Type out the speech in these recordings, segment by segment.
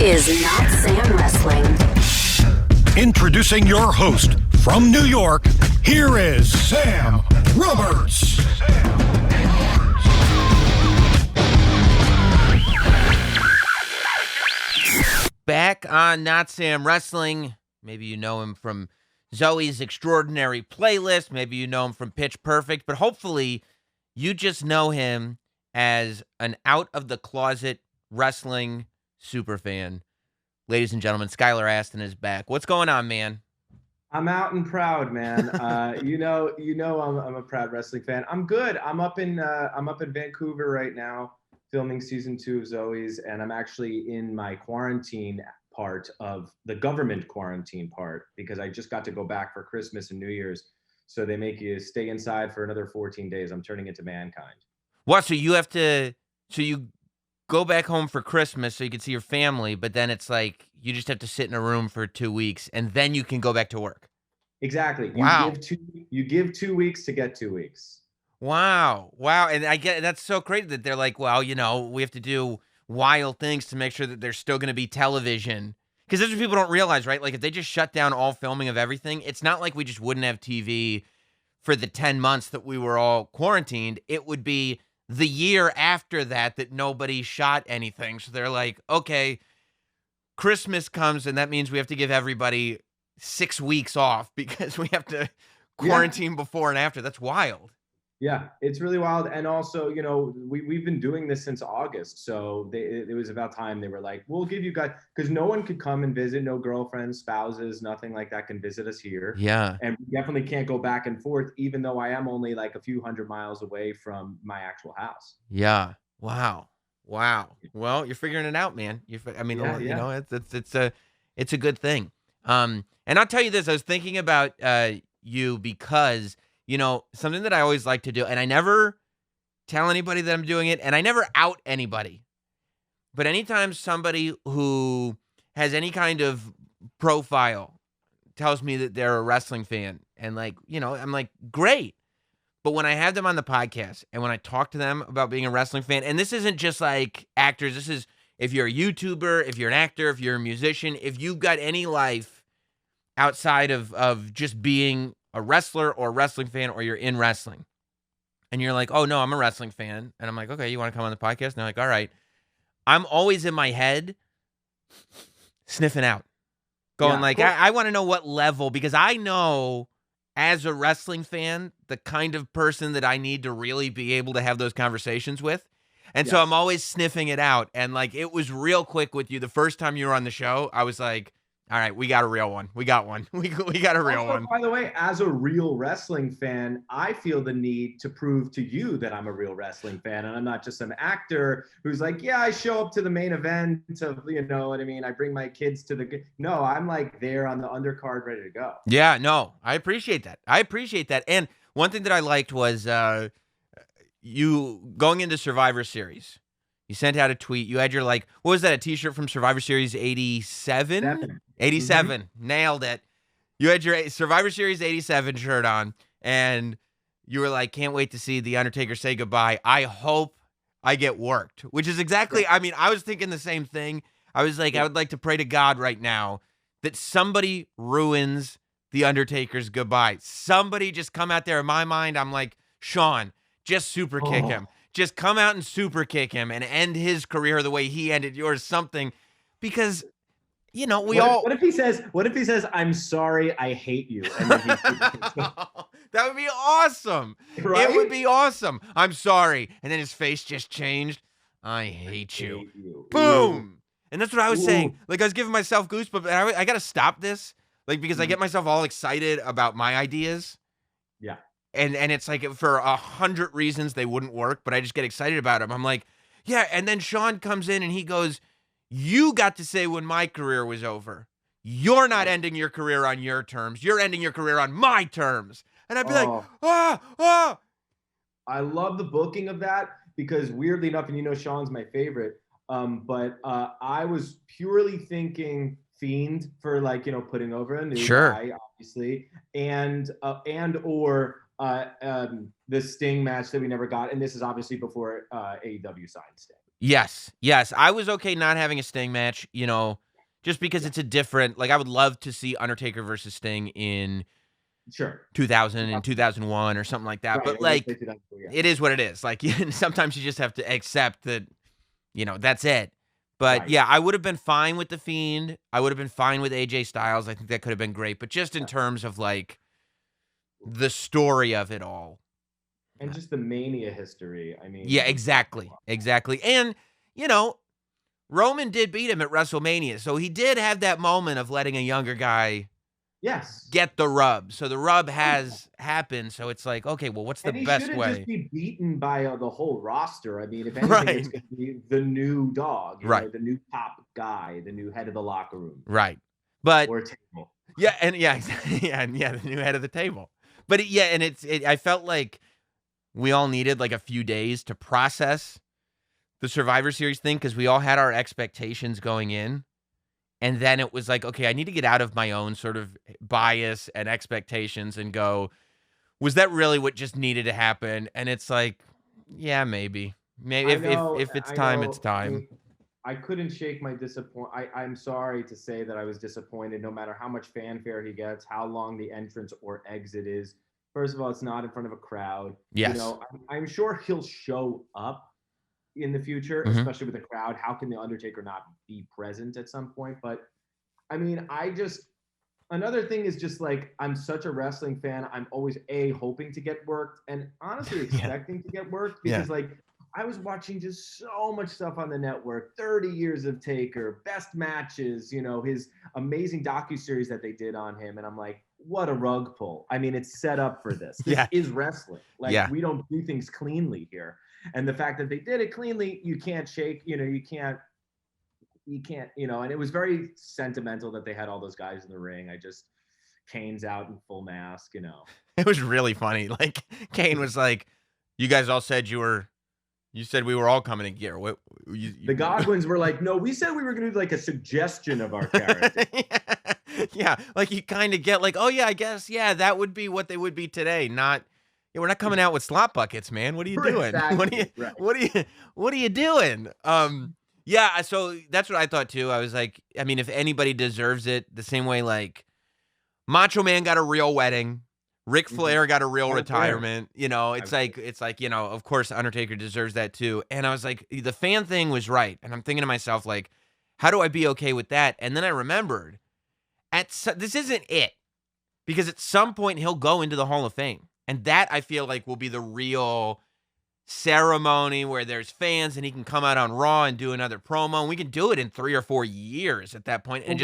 is Notsam Wrestling. Introducing your host from New York, here is Sam Roberts. Back on Notsam Wrestling. Maybe you know him from Zoe's Extraordinary Playlist. Maybe you know him from Pitch Perfect. But hopefully you just know him as an out-of-the-closet wrestling superfan. Ladies and gentlemen, Skylar Astin is back. What's going on, man? I'm out and proud, man. You know, I'm a proud wrestling fan. I'm good. I'm up in Vancouver right now, filming season 2 of Zoe's, and I'm actually in my quarantine part of the government quarantine part because I just got to go back for Christmas and New Year's. So they make you stay inside for another 14 days. I'm turning into mankind. What? So you go back home for Christmas so you can see your family, but then it's like you just have to sit in a room for 2 weeks and then you can go back to work. Exactly. Wow. You give 2 weeks to get 2 weeks. Wow. And I get that's so great that they're like, well, you know, we have to do wild things to make sure that there's still going to be television. Because that's what people don't realize, right? Like if they just shut down all filming of everything, it's not like we just wouldn't have TV for the 10 months that we were all quarantined. It would be the year after that nobody shot anything. So they're like, okay, Christmas comes and that means we have to give everybody 6 weeks off because we have to quarantine before and after. That's wild. Yeah, it's really wild. And also, you know, we've been doing this since August. So it was about time they were like, we'll give you guys, because no one could come and visit, no girlfriends, spouses, nothing like that can visit us here. Yeah. And we definitely can't go back and forth, even though I am only like a few hundred miles away from my actual house. Yeah. Wow. Well, you're figuring it out, man. You know, it's a good thing. And I'll tell you this, I was thinking about you because, you know, something that I always like to do, and I never tell anybody that I'm doing it, and I never out anybody. But anytime somebody who has any kind of profile tells me that they're a wrestling fan, and like, you know, I'm like, great. But when I have them on the podcast and when I talk to them about being a wrestling fan, and this isn't just like actors, this is if you're a YouTuber, if you're an actor, if you're a musician, if you've got any life outside of just being a wrestler or a wrestling fan, or you're in wrestling and you're like, oh no, I'm a wrestling fan. And I'm like, okay, you want to come on the podcast? And they're like, all right. I'm always in my head sniffing out, going I want to know what level, because I know as a wrestling fan, the kind of person that I need to really be able to have those conversations with. And so I'm always sniffing it out. And like, it was real quick with you. The first time you were on the show, I was like, all right, we got a real one. We got one. We got a real one. By the way, as a real wrestling fan, I feel the need to prove to you that I'm a real wrestling fan, and I'm not just some actor who's like, yeah, I show up to the main event of, you know what I mean? I bring my kids to the. No, I'm like there on the undercard, ready to go. Yeah, no, I appreciate that. And one thing that I liked was you going into Survivor Series. You sent out a tweet. You had your, like, what was that, a T-shirt from Survivor Series 87? 87. Mm-hmm. Nailed it. You had your Survivor Series 87 shirt on, and you were like, can't wait to see The Undertaker say goodbye. I hope I get worked, which is exactly, I mean, I was thinking the same thing. I was like, I would like to pray to God right now that somebody ruins The Undertaker's goodbye. Somebody just come out there. In my mind, I'm like, Sean, just super kick him. Just come out and super kick him and end his career the way he ended yours, something, because, you know, What if he says, I'm sorry, I hate you? And then that would be awesome. Right? It would be awesome. I'm sorry. And then his face just changed. I hate you. Boom. And that's what I was saying. Like, I was giving myself goosebumps. And I got to stop this, like, because I get myself all excited about my ideas. Yeah. And it's like for 100 reasons they wouldn't work, but I just get excited about them. I'm like, yeah. And then Sean comes in and he goes, you got to say when my career was over. You're not ending your career on your terms. You're ending your career on my terms. And I'd be like, I love the booking of that because weirdly enough, and you know Sean's my favorite, but I was purely thinking Fiend for, like, you know, putting over a new guy, obviously, and or the Sting match that we never got, and this is obviously before AEW signed Sting. Yes. I was okay not having a Sting match, just because it's a different. Like, I would love to see Undertaker versus Sting in Sure. 2000 and 2001 or something like that. Right. But I was like, gonna say 2002, yeah. it is what it is. Like, sometimes you just have to accept that, that's it. But Right. yeah, I would have been fine with The Fiend. I would have been fine with AJ Styles. I think that could have been great. But just in terms of like the story of it all. And just the Mania history. I mean, Yeah, exactly. And, Roman did beat him at WrestleMania. So he did have that moment of letting a younger guy yes. get the rub. So the rub has happened. So it's like, okay, well, what's the And he best shouldn't way? just be beaten by the whole roster. I mean, if anything, Right. it's going to be the new dog, Right. the new top guy, the new head of the locker room. Right. But or table. yeah, and yeah, the new head of the table. But and I felt like we all needed like a few days to process the Survivor Series thing because we all had our expectations going in. And then it was like, okay, I need to get out of my own sort of bias and expectations and go, was that really what just needed to happen? And it's like, yeah, maybe. Maybe if it's time, it's time. I couldn't shake my disappointment. I'm sorry to say that I was disappointed no matter how much fanfare he gets, how long the entrance or exit is. First of all, it's not in front of a crowd. Yes. I'm sure he'll show up in the future, especially with a crowd. How can the Undertaker not be present at some point? But I mean, another thing is just like, I'm such a wrestling fan. I'm always hoping to get worked and honestly expecting to get worked because like I was watching just so much stuff on the network, 30 years of Taker, best matches, his amazing docuseries that they did on him. And I'm like, what a rug pull. I mean, it's set up for this. This is wrestling. Like we don't do things cleanly here. And the fact that they did it cleanly, you can't shake, you can't, and it was very sentimental that they had all those guys in the ring. Kane's out in full mask, It was really funny. Like Kane was like, you guys all said you said we were all coming in gear. The Godwins were like, no, we said we were going to do like a suggestion of our character. Yeah. Like you kind of get like, oh yeah, I guess, that would be what they would be today. Not, we're not coming out with slop buckets, man. What are you doing? Exactly. What are you doing? Yeah, so that's what I thought too. I was like, I mean, if anybody deserves it, the same way like Macho Man got a real wedding, Ric Flair got a real retirement. It's like, of course Undertaker deserves that too. And I was like, the fan thing was right. And I'm thinking to myself, like, how do I be okay with that? And then I remembered, this isn't it. Because at some point he'll go into the Hall of Fame. And that I feel like will be the real ceremony where there's fans and he can come out on Raw and do another promo. And we can do it in 3 or 4 years at that point. And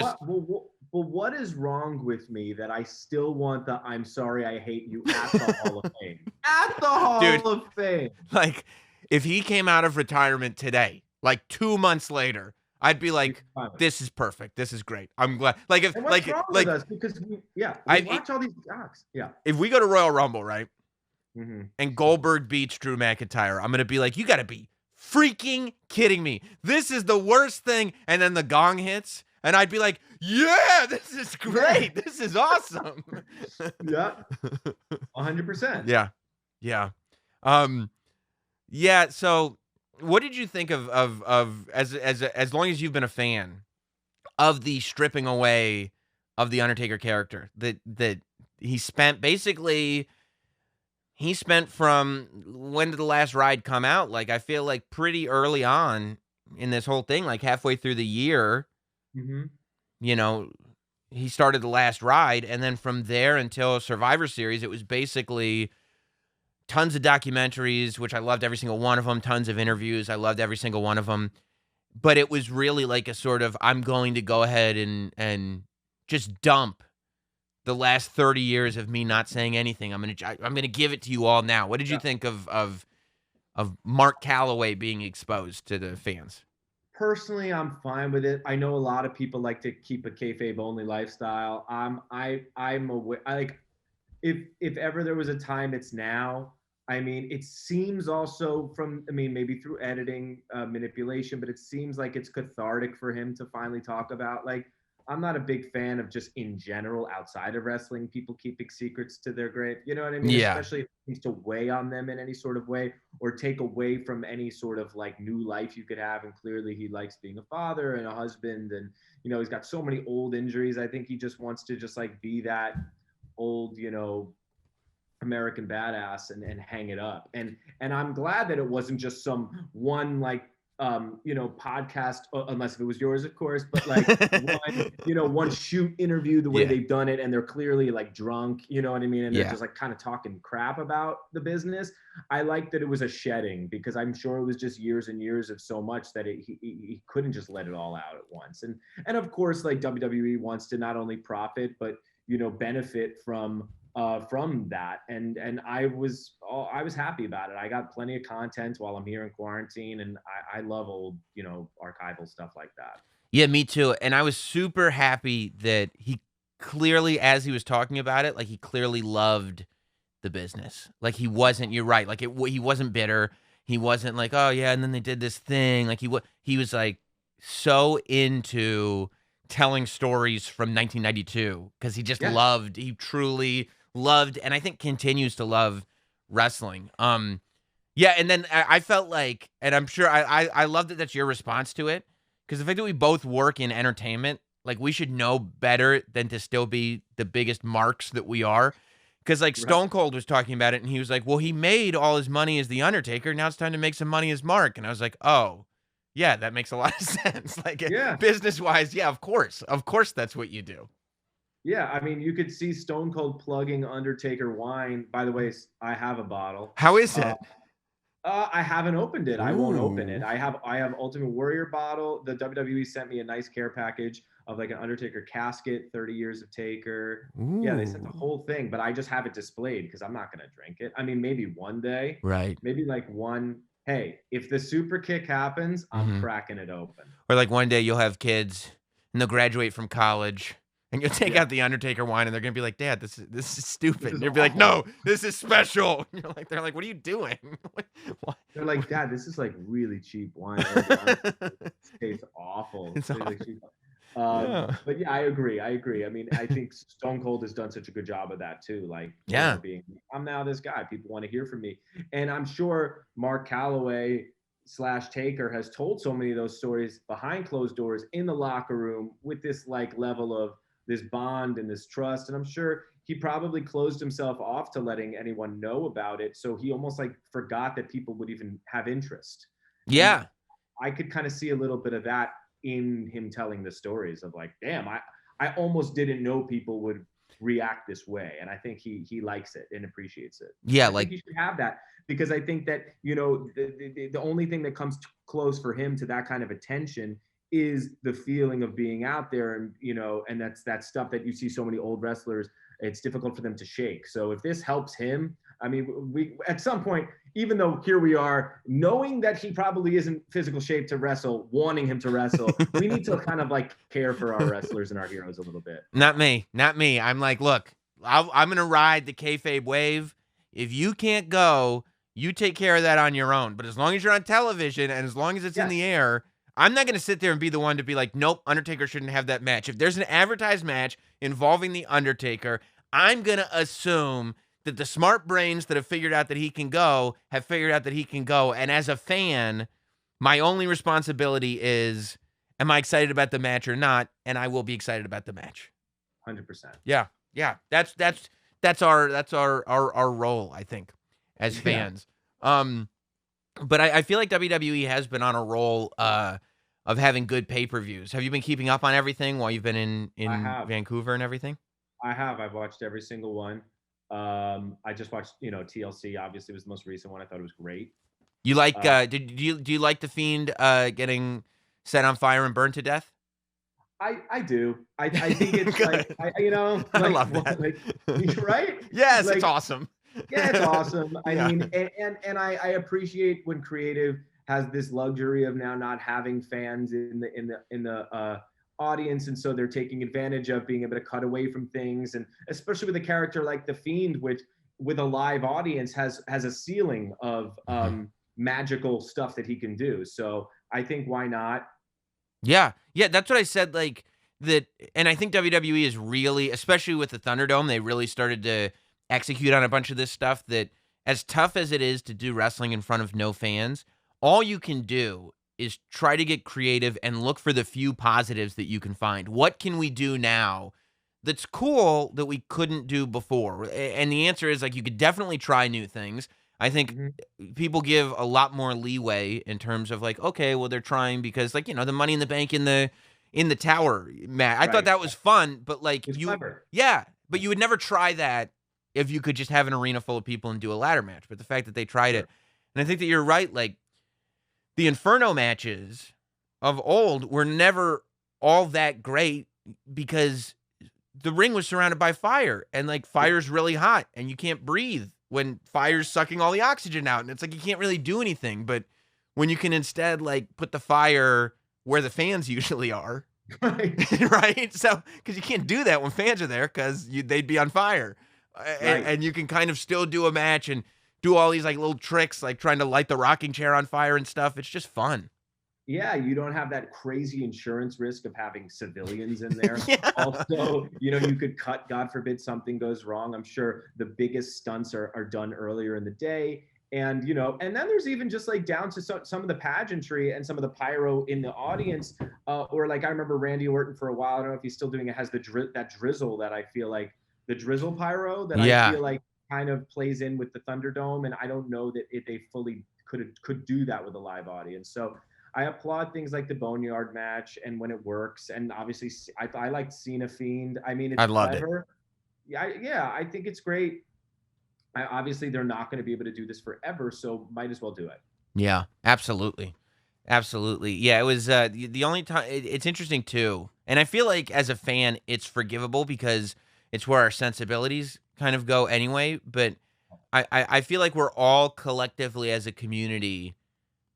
what is wrong with me that I still want the I'm sorry I hate you at the Hall of Fame? At the Hall of Fame. Like, if he came out of retirement today, like 2 months later, I'd be like, this is perfect. This is great. I'm glad. Like, if what's wrong with us? Because we watch all these docs. Yeah. If we go to Royal Rumble, right? And Goldberg beats Drew McIntyre, I'm going to be like, you got to be freaking kidding me. This is the worst thing. And then the gong hits. And I'd be like, yeah, this is great. This is awesome. Yeah. 100%. Yeah. Yeah. So what did you think of as long as you've been a fan of the stripping away of the Undertaker character that he spent from when did the last ride come out? Like, I feel like pretty early on in this whole thing, like halfway through the year, he started the last ride. And then from there until Survivor Series, it was basically tons of documentaries, which I loved every single one of them, tons of interviews. I loved every single one of them. But it was really like a sort of, I'm going to go ahead and just dump the last 30 years of me not saying anything. I'm gonna give it to you all now. What did you think of Mark Calloway being exposed to the fans? Personally, I'm fine with it. I know a lot of people like to keep a kayfabe only lifestyle. I'm aware. If ever there was a time, it's now. I mean, it seems also maybe through editing, manipulation, but it seems like it's cathartic for him to finally talk about like, I'm not a big fan of just in general outside of wrestling people keeping secrets to their grave. You know what I mean? Yeah. Especially if it seems to weigh on them in any sort of way or take away from any sort of like new life you could have. And clearly he likes being a father and a husband, and he's got so many old injuries. I think he just wants to just like be that old, American badass and hang it up. And I'm glad that it wasn't just some one like podcast, unless if it was yours, of course, but like one shoot interview the way they've done it, and they're clearly like drunk, you know what I mean? And they're just like kind of talking crap about the business. I like that it was a shedding, because I'm sure it was just years and years of so much that he couldn't just let it all out at once. And of course, like WWE wants to not only profit, but benefit from that, and I was happy about it. I got plenty of content while I'm here in quarantine, and I love old archival stuff like that. Yeah, me too. And I was super happy that he clearly, as he was talking about it, like he clearly loved the business. Like he wasn't. You're right. Like he wasn't bitter. He wasn't like, oh yeah, and then they did this thing. Like he was like so into telling stories from 1992, because he just loved. He truly loved, and I think continues to love wrestling. Yeah, and then I felt like, and I'm sure I love that that's your response to it, because the fact that we both work in entertainment, like we should know better than to still be the biggest marks that we are. Because like Stone Cold was talking about it, and he was like, well, he made all his money as The Undertaker. Now it's time to make some money as Mark. And I was like, oh, yeah, that makes a lot of sense. Like business-wise, yeah, of course that's what you do. Yeah, I mean, you could see Stone Cold plugging Undertaker wine. By the way, I have a bottle. How is it? I haven't opened it. I won't open it. I have Ultimate Warrior bottle. The WWE sent me a nice care package of like an Undertaker casket, 30 years of Taker. Ooh. Yeah, they sent the whole thing, but I just have it displayed because I'm not going to drink it. I mean, maybe one day. Right. Maybe like one. Hey, if the super kick happens, I'm cracking it open. Or like one day you'll have kids and they'll graduate from college. And you'll take out the Undertaker wine, and they're gonna be like, "Dad, this is stupid." And you'll be like, "No, this is special." And they're like, "What are you doing?" They're like, "Dad, this is like really cheap wine. It tastes awful." It's awful. Like cheap. But yeah, I agree. I mean, I think Stone Cold has done such a good job of that too. Like, I'm now this guy. People want to hear from me, and I'm sure Mark Calloway / Taker has told so many of those stories behind closed doors in the locker room with this like level of this bond and this trust. And I'm sure he probably closed himself off to letting anyone know about it. So he almost like forgot that people would even have interest. Yeah. And I could kind of see a little bit of that in him telling the stories of like, damn, I almost didn't know people would react this way. And I think he likes it and appreciates it. Yeah. I think he should have that, because I think that, the only thing that comes close for him to that kind of attention is the feeling of being out there, and and that's that stuff that you see so many old wrestlers, it's difficult for them to shake. So if this helps him, I mean, we at some point, even though here we are knowing that he probably isn't physical shape to wrestle, wanting him to wrestle, we need to kind of like care for our wrestlers and our heroes a little bit. Not me. I'm like, look, I'm gonna ride the kayfabe wave. If you can't go, you take care of that on your own. But as long as you're on television and as long as it's in the air, I'm not going to sit there and be the one to be like, nope, Undertaker shouldn't have that match. If there's an advertised match involving the Undertaker, I'm going to assume that the smart brains that have figured out that he can go have figured out that he can go. And as a fan, my only responsibility is, am I excited about the match or not? And I will be excited about the match. 100%. Yeah. That's our role, I think, as fans. But I feel like WWE has been on a roll of having good pay-per-views. Have you been keeping up on everything while you've been in Vancouver and everything? I have. I've watched every single one. I just watched, TLC obviously was the most recent one. I thought it was great. You like do you like the Fiend getting set on fire and burned to death? I do. I think it's like I love that. Right? Yes, like, it's awesome. Yeah, it's awesome. I mean, and I appreciate when creative has this luxury of now not having fans in the audience, and so they're taking advantage of being able to cut away from things, and especially with a character like the Fiend, which with a live audience has a ceiling of magical stuff that he can do. So I think why not? Yeah, that's what I said. Like and I think WWE is really, especially with the Thunderdome, they really started to execute on a bunch of this stuff that, as tough as it is to do wrestling in front of no fans, all you can do is try to get creative and look for the few positives that you can find. What can we do now that's cool that we couldn't do before? And the answer is, like, you could definitely try new things. I think people give a lot more leeway in terms of, like, okay, well, they're trying because, like, the Money in the Bank in the tower match. I thought that was fun, but like clever. Yeah, but you would never try that if you could just have an arena full of people and do a ladder match. But the fact that they tried it, and I think that you're right, like the Inferno matches of old were never all that great because the ring was surrounded by fire, and like fire's really hot and you can't breathe when fire's sucking all the oxygen out, and it's like you can't really do anything. But when you can instead like put the fire where the fans usually are, right? So, because you can't do that when fans are there because they'd be on fire. And you can kind of still do a match and do all these like little tricks, like trying to light the rocking chair on fire and stuff. It's just fun. Yeah, you don't have that crazy insurance risk of having civilians in there. Yeah. Also, you could cut, God forbid something goes wrong. I'm sure the biggest stunts are done earlier in the day. And, and then there's even just like down to some of the pageantry and some of the pyro in the audience. Or like I remember Randy Orton for a while, I don't know if he's still doing it, has that drizzle that I feel like, the drizzle pyro that I feel like kind of plays in with the Thunderdome. And I don't know that they fully could do that with a live audience. So I applaud things like the Boneyard match and when it works. And obviously I liked Cena Fiend. I mean, it's clever. Yeah, I think it's great. Obviously, they're not going to be able to do this forever, so might as well do it. Yeah, absolutely. Absolutely. Yeah, it was the only time. It's interesting, too. And I feel like as a fan, it's forgivable because it's where our sensibilities kind of go anyway. But I feel like we're all collectively as a community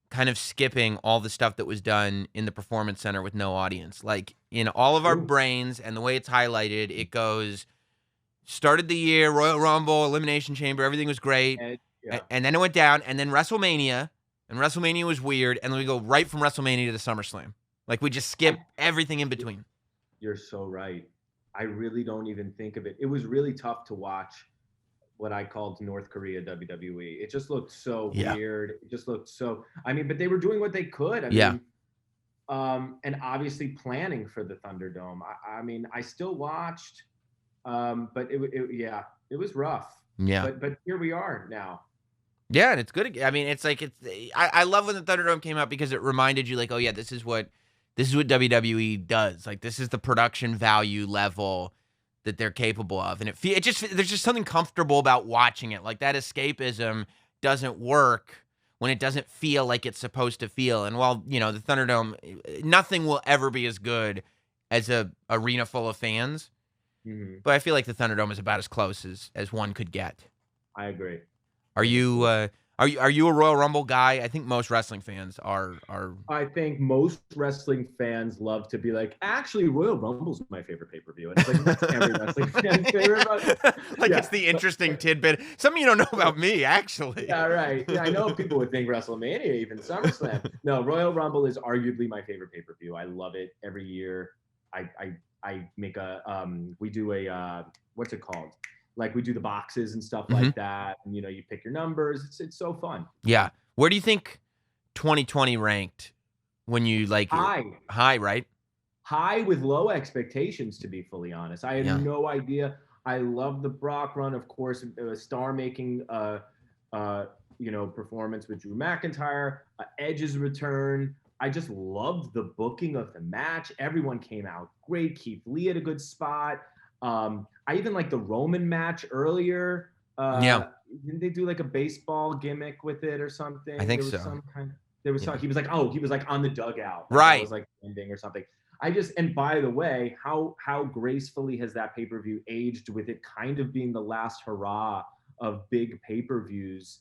kind of skipping all the stuff that was done in the Performance Center with no audience. Like, in all of our brains and the way it's highlighted, it goes... Started the year, Royal Rumble, Elimination Chamber, everything was great. And then it went down, and then WrestleMania, and WrestleMania was weird, and then we go right from WrestleMania to the SummerSlam. Like, we just skip everything in between. You're so right. I really don't even think of it. It was really tough to watch what I called North Korea WWE. It just looked so weird. It just looked so, but they were doing what they could. I mean, and obviously planning for the Thunderdome. I still watched... but it was rough. Yeah. But here we are now. Yeah, and it's good. I mean, it's like I love when the Thunderdome came out because it reminded you, like, oh yeah, this is what WWE does. Like, this is the production value level that they're capable of, and there's just something comfortable about watching it. Like, that escapism doesn't work when it doesn't feel like it's supposed to feel. And while the Thunderdome, nothing will ever be as good as a arena full of fans. Mm-hmm. But I feel like the Thunderdome is about as close as one could get. I agree. Are you a Royal Rumble guy? I think most wrestling fans are. I think most wrestling fans love to be like, actually, Royal Rumble's my favorite pay-per-view. And it's like, that's every wrestling fan's favorite. It's the interesting tidbit. Something you don't know about me, actually. Yeah, right. Yeah, I know people would think WrestleMania, even SummerSlam. No, Royal Rumble is arguably my favorite pay-per-view. I love it every year. I make we do a, what's it called? Like, we do the boxes and stuff like that. And, you pick your numbers. It's so fun. Yeah. Where do you think 2020 ranked when you high, right? High with low expectations, to be fully honest. I had no idea. I love the Brock run, of course, a star-making, performance with Drew McIntyre, Edge's return. I just loved the booking of the match. Everyone came out great. Keith Lee had a good spot. I even like the Roman match earlier. Didn't they do like a baseball gimmick with it or something? I think so. He was like on the dugout. Right. It was like ending or something. And by the way, how gracefully has that pay-per-view aged with it kind of being the last hurrah of big pay-per-views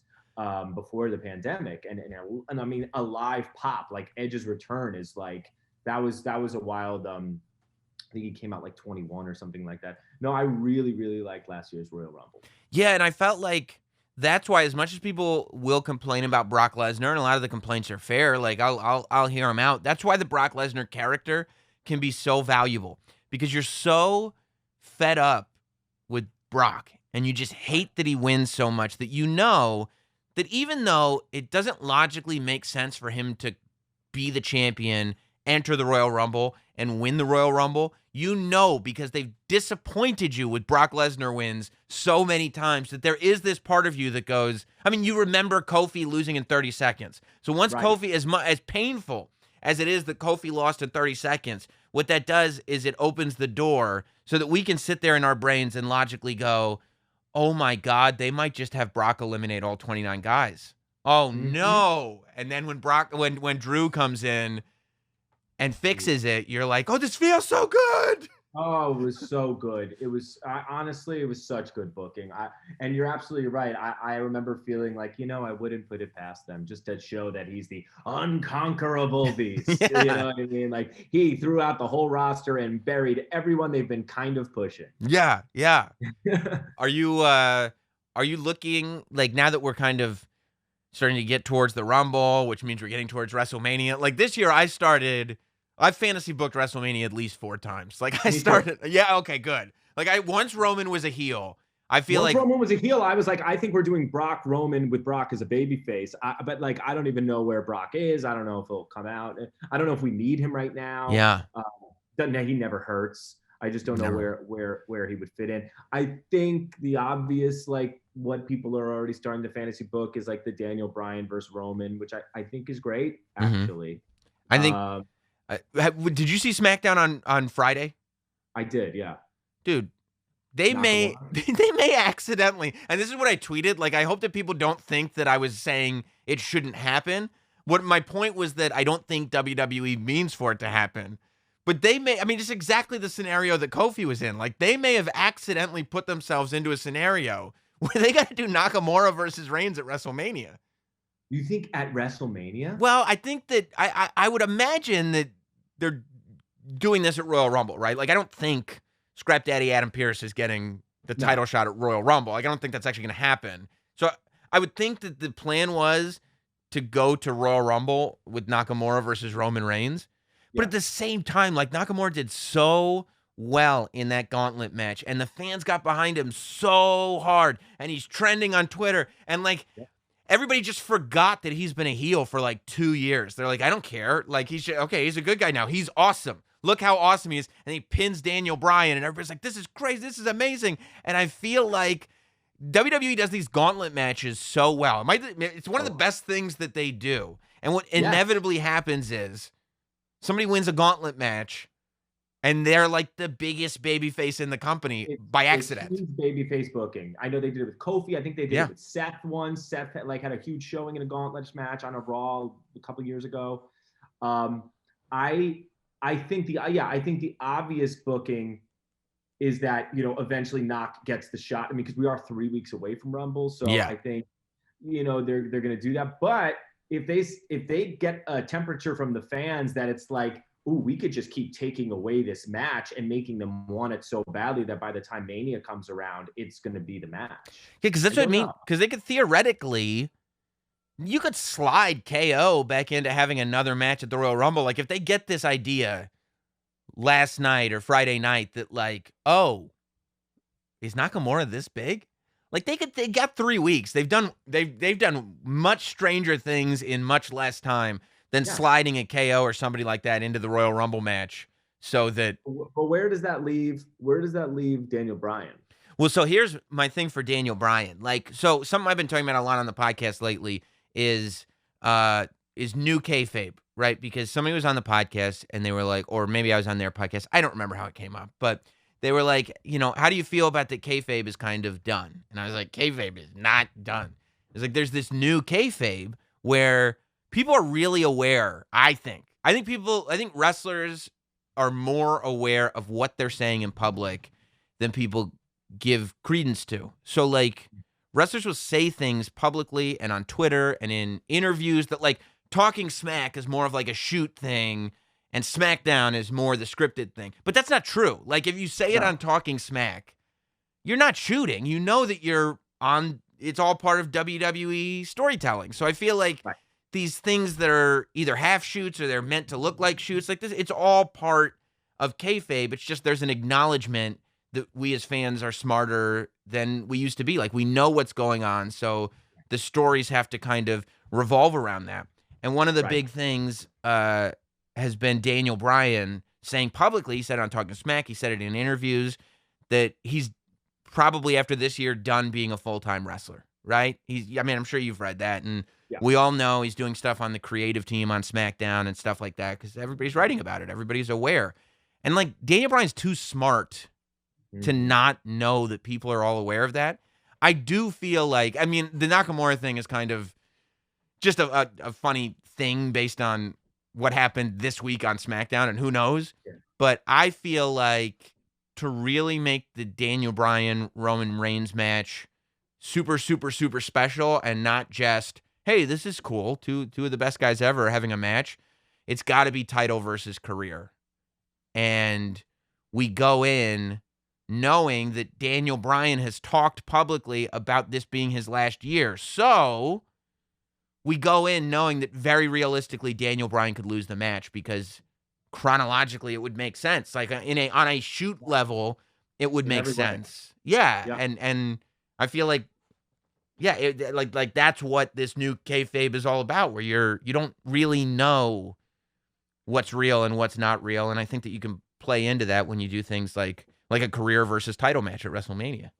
before the pandemic, and I mean a live pop like Edge's return is like that was a wild. I think he came out like 21 or something like that. No, I really really liked last year's Royal Rumble. Yeah, and I felt like that's why, as much as people will complain about Brock Lesnar, and a lot of the complaints are fair, like I'll hear them out. That's why the Brock Lesnar character can be so valuable because you're so fed up with Brock and you just hate that he wins so much that you know that even though it doesn't logically make sense for him to be the champion, enter the Royal Rumble, and win the Royal Rumble, you know because they've disappointed you with Brock Lesnar wins so many times that there is this part of you that goes, I mean, you remember Kofi losing in 30 seconds. So once Kofi, as painful as it is that Kofi lost in 30 seconds, what that does is it opens the door so that we can sit there in our brains and logically go, oh my God, they might just have Brock eliminate all 29 guys. Oh no. And then when Drew comes in and fixes it, you're like, oh, this feels so good. Oh, it was so good. It was honestly, it was such good booking. And you're absolutely right. I remember feeling like, I wouldn't put it past them just to show that he's the unconquerable beast. Yeah. You know what I mean? Like he threw out the whole roster and buried everyone they've been kind of pushing. Yeah. Are you looking like now that we're kind of starting to get towards the Rumble, which means we're getting towards WrestleMania? Like this year I've fantasy booked WrestleMania at least 4 times. Like I started, yeah, okay, good. Like once Roman was a heel, I feel once like Roman was a heel, I was like, I think we're doing Brock Roman with Brock as a babyface. But like, I don't even know where Brock is. I don't know if he'll come out. I don't know if we need him right now. Yeah. He never hurts. I just don't know where he would fit in. I think the obvious, like what people are already starting to fantasy book is like the Daniel Bryan versus Roman, which I think is great, actually. I think. Did you see SmackDown on Friday? I did, yeah. Dude, they may accidentally, and this is what I tweeted. Like, I hope that people don't think that I was saying it shouldn't happen. What my point was that I don't think WWE means for it to happen. But they may, I mean, it's exactly the scenario that Kofi was in. Like, they may have accidentally put themselves into a scenario where they got to do Nakamura versus Reigns at WrestleMania. You think at WrestleMania? Well, I think that I would imagine that they're doing this at Royal Rumble, right? Like, I don't think Scrap Daddy Adam Pearce is getting the title shot at Royal Rumble. Like, I don't think that's actually going to happen. So I would think that the plan was to go to Royal Rumble with Nakamura versus Roman Reigns. But at the same time, like, Nakamura did so well in that gauntlet match, and the fans got behind him so hard, and he's trending on Twitter, and, like, everybody just forgot that he's been a heel for, like, 2 years. They're like, I don't care. Like, he's a good guy now. He's awesome. Look how awesome he is. And he pins Daniel Bryan, and everybody's like, this is crazy. This is amazing. And I feel like WWE does these gauntlet matches so well. It's one of the best things that they do. And what inevitably happens is somebody wins a gauntlet match, and they're like the biggest babyface in the company by accident. It's babyface booking. I know they did it with Kofi. I think they did it with Seth once. Seth had a huge showing in a gauntlet match on a Raw a couple years ago. I think the obvious booking is that eventually Knock gets the shot. I mean, because we are 3 weeks away from Rumble, so I think they're going to do that. But if they get a temperature from the fans that it's like, ooh, we could just keep taking away this match and making them want it so badly that by the time Mania comes around, it's going to be the match. Yeah, because that's what I mean. Because they could theoretically, you could slide KO back into having another match at the Royal Rumble. Like, if they get this idea last night or Friday night that, like, oh, is Nakamura this big? Like, they got 3 weeks. They've done much stranger things in much less time than sliding a KO or somebody like that into the Royal Rumble match. So that, but where does that leave Daniel Bryan? Well, so here's my thing for Daniel Bryan. Like, so something I've been talking about a lot on the podcast lately is new kayfabe, right? Because somebody was on the podcast and they were like, or maybe I was on their podcast. I don't remember how it came up, but they were like, how do you feel about that kayfabe is kind of done? And I was like, kayfabe is not done. It's like, there's this new kayfabe where people are really aware, I think wrestlers are more aware of what they're saying in public than people give credence to. So, like, wrestlers will say things publicly and on Twitter and in interviews that, like, talking smack is more of like a shoot thing and SmackDown is more the scripted thing. But that's not true. Like, if you say it on Talking Smack, you're not shooting. You know that you're on, it's all part of WWE storytelling. So I feel like these things that are either half shoots or they're meant to look like shoots, like this, it's all part of kayfabe. It's just there's an acknowledgement that we as fans are smarter than we used to be. Like, we know what's going on, so the stories have to kind of revolve around that. And one of the big things has been Daniel Bryan saying publicly, he said it on Talking Smack, he said it in interviews, that he's probably after this year done being a full-time wrestler, right? I'm sure you've read that, and we all know he's doing stuff on the creative team on SmackDown and stuff like that because everybody's writing about it. Everybody's aware. And, like, Daniel Bryan's too smart to not know that people are all aware of that. I do feel like, the Nakamura thing is kind of just a funny thing based on what happened this week on SmackDown, and who knows. Yeah. But I feel like to really make the Daniel Bryan Roman Reigns match super, super, super special and not just, hey, this is cool, two of the best guys ever having a match, it's got to be title versus career. And we go in knowing that Daniel Bryan has talked publicly about this being his last year. So we go in knowing that very realistically Daniel Bryan could lose the match because chronologically it would make sense. Like on a shoot level, it would make sense. Yeah. And I feel like, like that's what this new kayfabe is all about, where you don't really know what's real and what's not real. And I think that you can play into that when you do things like a career versus title match at WrestleMania.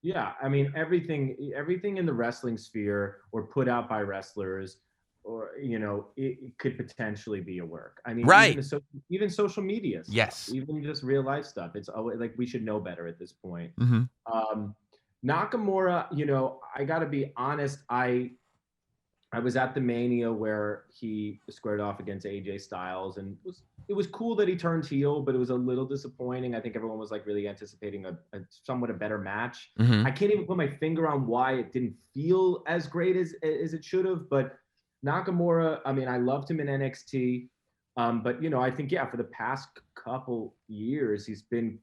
Yeah, everything in the wrestling sphere or put out by wrestlers, or it could potentially be a work. Right. Even social media stuff, yes, even just real life stuff. It's always like we should know better at this point. Mm-hmm. Nakamura, I got to be honest. I was at the Mania where he squared off against AJ Styles, and it was cool that he turned heel, but it was a little disappointing. I think everyone was like really anticipating a somewhat a better match. Mm-hmm. I can't even put my finger on why it didn't feel as great as it should have. But Nakamura, I loved him in NXT, but I think for the past couple years he's been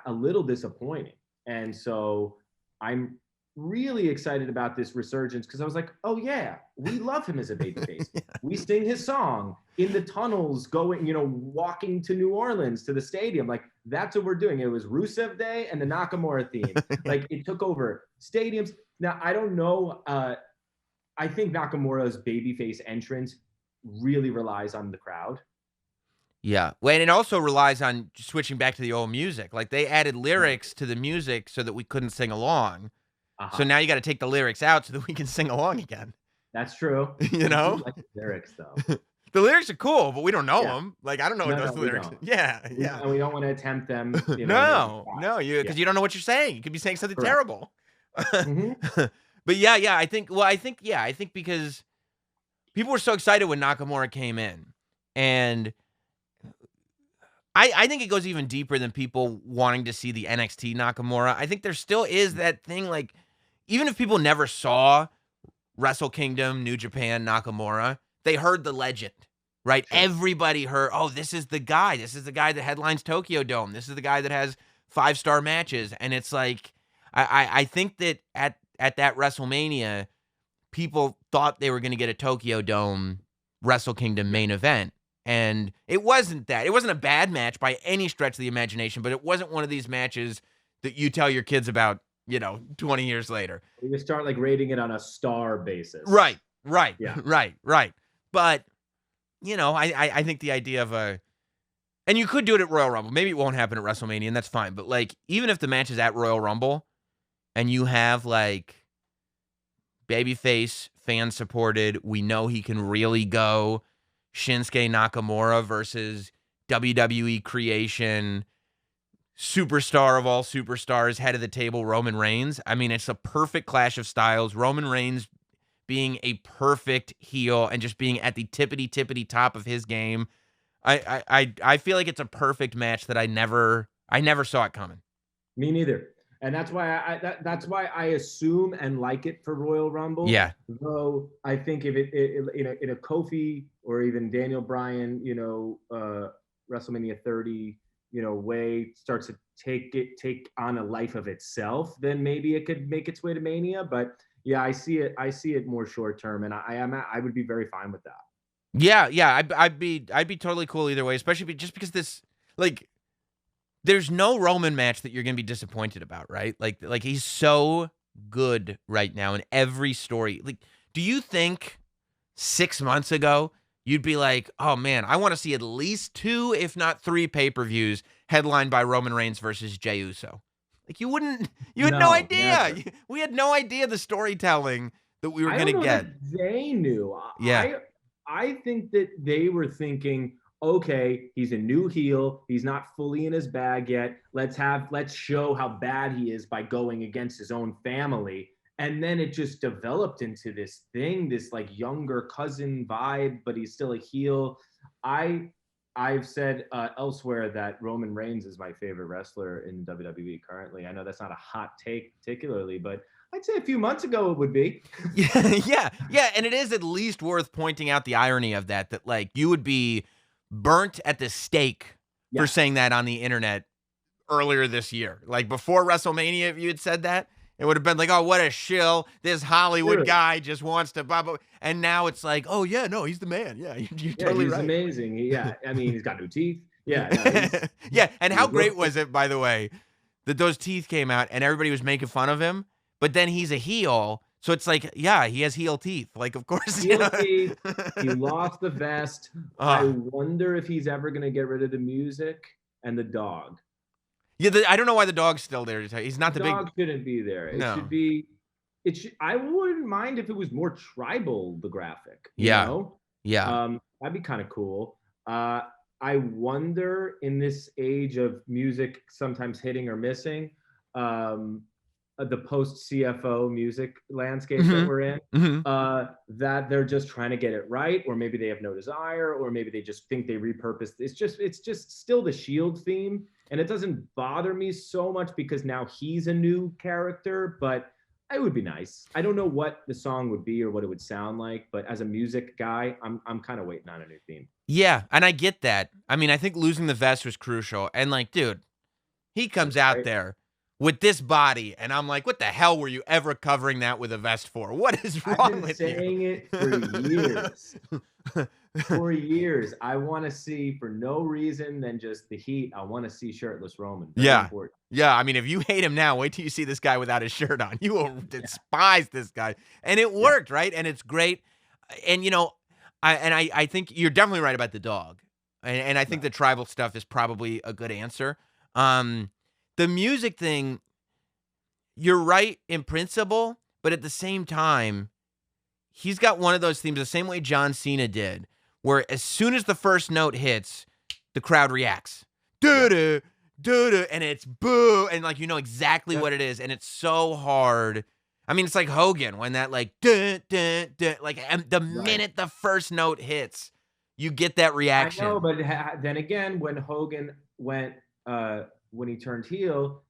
a little disappointing, and so I'm really excited about this resurgence because I was like, oh yeah, we love him as a babyface. Yeah. We sing his song in the tunnels going, walking to New Orleans to the stadium. Like, that's what we're doing. It was Rusev Day and the Nakamura theme. Like, it took over stadiums. Now, I don't know. I think Nakamura's babyface entrance really relies on the crowd. Yeah. Well, and it also relies on switching back to the old music. Like, they added lyrics to the music so that we couldn't sing along. Uh-huh. So now you got to take the lyrics out so that we can sing along again. That's true. You know? I like the lyrics, though. The lyrics are cool, but we don't know them. Like, I don't know what those lyrics are. Yeah. And we don't want to attempt them. Because you don't know what you're saying. You could be saying something terrible. Mm-hmm. But I think because people were so excited when Nakamura came in. And I think it goes even deeper than people wanting to see the NXT Nakamura. I think there still is that thing, like, even if people never saw Wrestle Kingdom, New Japan, Nakamura, they heard the legend, right? Sure. Everybody heard, oh, this is the guy. This is the guy that headlines Tokyo Dome. This is the guy that has 5-star matches. And it's like, I think that at that WrestleMania, people thought they were going to get a Tokyo Dome Wrestle Kingdom main event. And it wasn't that. It wasn't a bad match by any stretch of the imagination, but it wasn't one of these matches that you tell your kids about, 20 years later. You start like rating it on a star basis. Right. Yeah. Right. But, I think the idea of and you could do it at Royal Rumble. Maybe it won't happen at WrestleMania, and that's fine. But, like, even if the match is at Royal Rumble and you have, like, babyface, fan-supported, we know he can really go, Shinsuke Nakamura versus WWE creation, superstar of all superstars, head of the table, Roman Reigns. It's a perfect clash of styles. Roman Reigns being a perfect heel and just being at the tippity top of his game. I feel like it's a perfect match that I never saw it coming. Me neither. And that's why that's why I assume and like it for Royal Rumble. Yeah. Though I think if it in a Kofi or even Daniel Bryan, WrestleMania 30, way starts to take on a life of itself, then maybe it could make its way to Mania. But yeah, I see it more short term, and I would be very fine with that. Yeah, I'd be totally cool either way, especially just because this, like, there's no Roman match that you're going to be disappointed about, right? Like he's so good right now in every story. Like, do you think 6 months ago you'd be like, oh man, I want to see at least 2, if not 3 pay-per-views headlined by Roman Reigns versus Jey Uso? Like, you had no idea. Never. We had no idea the storytelling that we were going to don't know get. that they knew. Yeah. I think that they were thinking, okay, he's a new heel. He's not fully in his bag yet. Let's show how bad he is by going against his own family. And then it just developed into this thing, this like younger cousin vibe, but he's still a heel. I've said elsewhere that Roman Reigns is my favorite wrestler in WWE currently. I know that's not a hot take particularly, but I'd say a few months ago it would be. Yeah. And it is at least worth pointing out the irony of that like you would be burnt at the stake for saying that on the internet earlier this year. Like before WrestleMania, if you had said that, it would have been like, oh, what a shill. This Hollywood guy just wants to blah, blah. And now it's like, oh, yeah, no, he's the man. Yeah, you're totally he's right. amazing. Yeah, I mean, he's got new teeth. Yeah. No, yeah, and how great was it, by the way, that those teeth came out and everybody was making fun of him, but then he's a heel. So it's like, yeah, he has heel teeth. Like, of course. Heel teeth. He lost the vest. I wonder if he's ever going to get rid of the music and the dog. Yeah, I don't know why the dog's still there. He's not the big. The dog shouldn't be there. It No. should be. It should. I wouldn't mind if it was more tribal. The graphic. You know? Yeah. That'd be kind of cool. I wonder in this age of music sometimes hitting or missing, the post CFO music landscape that we're in, that they're just trying to get it right, or maybe they have no desire, or maybe they just think they repurposed. It's just still the Shield theme, and it doesn't bother me so much because now he's a new character, but it would be nice. I don't know what the song would be or what it would sound like, but as a music guy, I'm kind of waiting on a new theme. Yeah, and I get that. I mean, I think losing the vest was crucial. And like, dude, he comes out there with this body, and I'm like, what the hell were you ever covering that with a vest for? What is wrong with you? I've been saying it for years. For years. I want to see, for no reason than just the heat, I want to see shirtless Roman. Very important. Yeah, I mean, if you hate him now, wait till you see this guy without his shirt on. You will despise this guy. And it worked, right? And it's great. And, you know, I think you're definitely right about the dog. And I think the tribal stuff is probably a good answer. The music thing, you're right in principle, but at the same time, he's got one of those themes the same way John Cena did, where as soon as the first note hits, the crowd reacts. Doo-doo, doo-doo, and it's boo, and like you know exactly what it is, and it's so hard. I mean, it's like Hogan when that like dun, dun, dun, like the minute the first note hits, you get that reaction. I know, but then again, when Hogan went when he turned heel,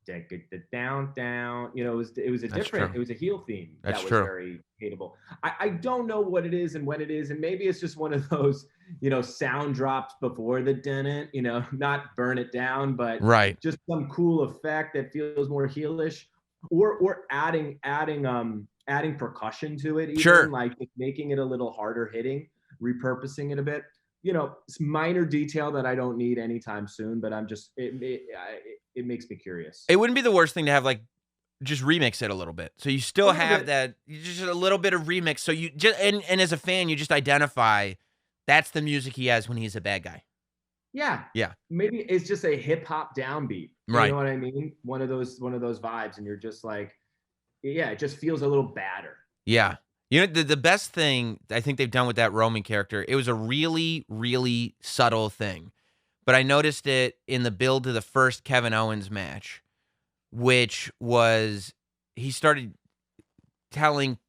down, you know, it was a different, it was a heel theme. That's that was true. Very hateable. I don't know what it is and when it is, and maybe it's just one of those, you know, sound drops before the didn't, you know, not burn it down, but just some cool effect that feels more heelish, or adding percussion to it, even like making it a little harder hitting, repurposing it a bit. You know, it's minor detail that I don't need anytime soon, but I'm just it makes me curious. It wouldn't be the worst thing to have like just remix it a little bit, so you still have that just a little bit of remix. So you just and as a fan, you just identify that's the music he has when he's a bad guy. Yeah. Maybe it's just a hip hop downbeat. You know what I mean? One of those vibes, and you're just like, it just feels a little badder. Yeah. You know, the best thing I think they've done with that Roman character, it was a really, really subtle thing. But I noticed it in the build to the first Kevin Owens match, which was he started talking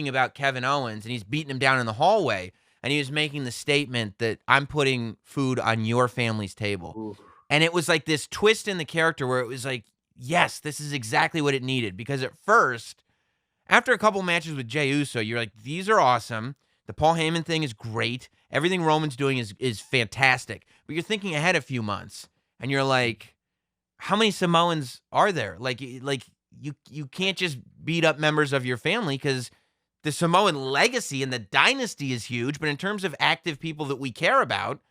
about Kevin Owens, and he's beating him down in the hallway, and he was making the statement that I'm putting food on your family's table. Oof. And it was like this twist in the character where it was like, yes, this is exactly what it needed. Because at first, after a couple matches with Jey Uso, you're like, these are awesome. The Paul Heyman thing is great. Everything Roman's doing is fantastic. But you're thinking ahead a few months, and you're like, how many Samoans are there? Like you can't just beat up members of your family because the Samoan legacy and the dynasty is huge. But in terms of active people that we care about,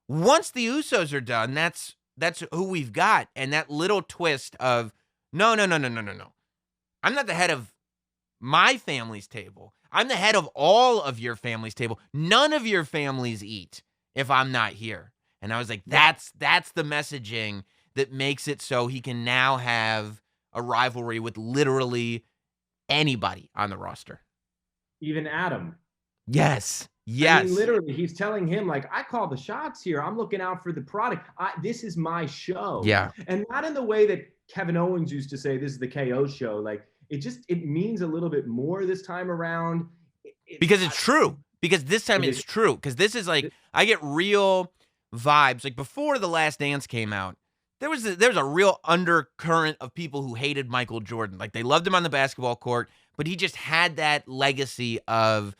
once the Usos are done, that's that's who we've got. And that little twist of, no. I'm not the head of my family's table. I'm the head of all of your family's table. None of your families eat if I'm not here. And I was like, that's the messaging that makes it so he can now have a rivalry with literally anybody on the roster. Even Adam. Yes. I mean, literally, he's telling him, like, I call the shots here. I'm looking out for the product. This is my show. Yeah. And not in the way that Kevin Owens used to say, this is the KO show. Like, it means a little bit more this time around. Because it's true. Because this time it's true. Because this is like, I get real vibes. Like, before The Last Dance came out, there was a real undercurrent of people who hated Michael Jordan. Like, they loved him on the basketball court, but he just had that legacy of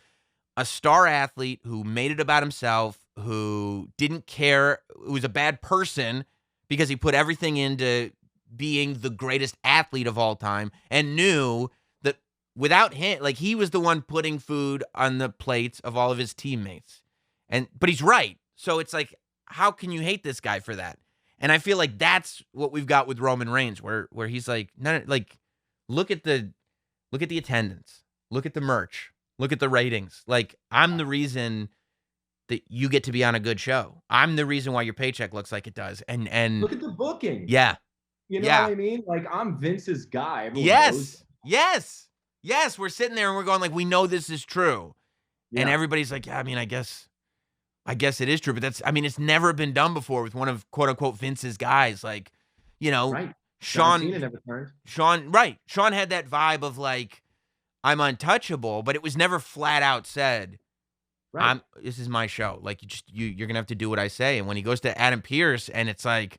a star athlete who made it about himself, who didn't care, who was a bad person because he put everything into being the greatest athlete of all time, and knew that without him, like, he was the one putting food on the plates of all of his teammates. But he's right. So it's like, how can you hate this guy for that? And I feel like that's what we've got with Roman Reigns, where he's like, no, like, look at the attendance, look at the merch, look at the ratings. Like, I'm the reason that you get to be on a good show. I'm the reason why your paycheck looks like it does. And look at the booking. Yeah. You know what I mean? Like, I'm Vince's guy. Everyone knows. Yes. We're sitting there and we're going, like, we know this is true. Yeah. And everybody's like, yeah, I mean, I guess it is true. But it's never been done before with one of, quote unquote, Vince's guys. Like, right. Sean never turned. Sean had that vibe of, like, I'm untouchable, but it was never flat out said, right, this is my show. Like, you're gonna have to do what I say. And when he goes to Adam Pearce, and it's like,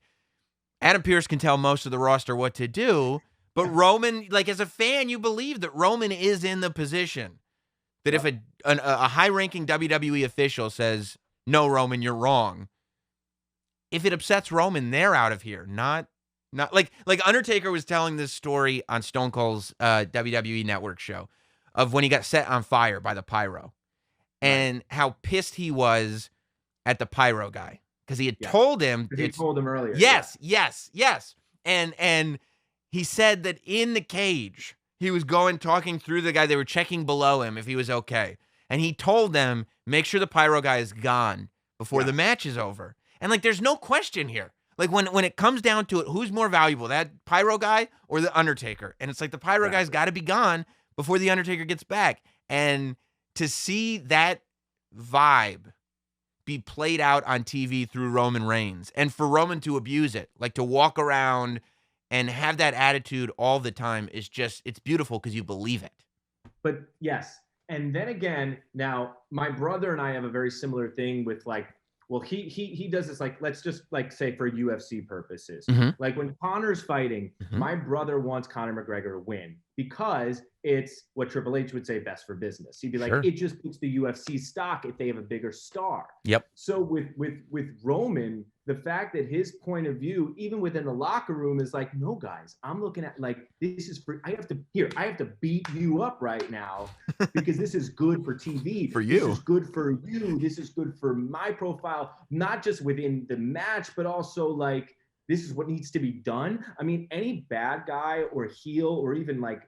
Adam Pearce can tell most of the roster what to do, but Roman, like, as a fan, you believe that Roman is in the position that if a high-ranking WWE official says, no, Roman, you're wrong, if it upsets Roman, they're out of here. Not like Undertaker was telling this story on Stone Cold's WWE Network show of when he got set on fire by the pyro, and how pissed he was at the pyro guy because he had told him. He told him earlier. Yes. And he said that in the cage he was talking through the guy. They were checking below him if he was okay, and he told them, make sure the pyro guy is gone before the match is over. And, like, there's no question here. Like, when it comes down to it, who's more valuable, that pyro guy or the Undertaker? And it's like, the pyro guy's got to be gone before the Undertaker gets back. And to see that vibe be played out on TV through Roman Reigns, and for Roman to abuse it, like, to walk around and have that attitude all the time, is just, it's beautiful because you believe it. But yes. And then again, now, my brother and I have a very similar thing with, like, well, he does this, like, let's just, like, say for UFC purposes. Mm-hmm. Like, when Conor's fighting, my brother wants Conor McGregor to win because it's what Triple H would say, best for business. He'd be like, it just puts the UFC stock if they have a bigger star. Yep. So with Roman, the fact that his point of view, even within the locker room, is like, no, guys, I'm looking at, like, this is I have to beat you up right now because this is good for TV. For you. This is good for you. This is good for my profile, not just within the match, but also, like, this is what needs to be done. I mean, any bad guy or heel or even like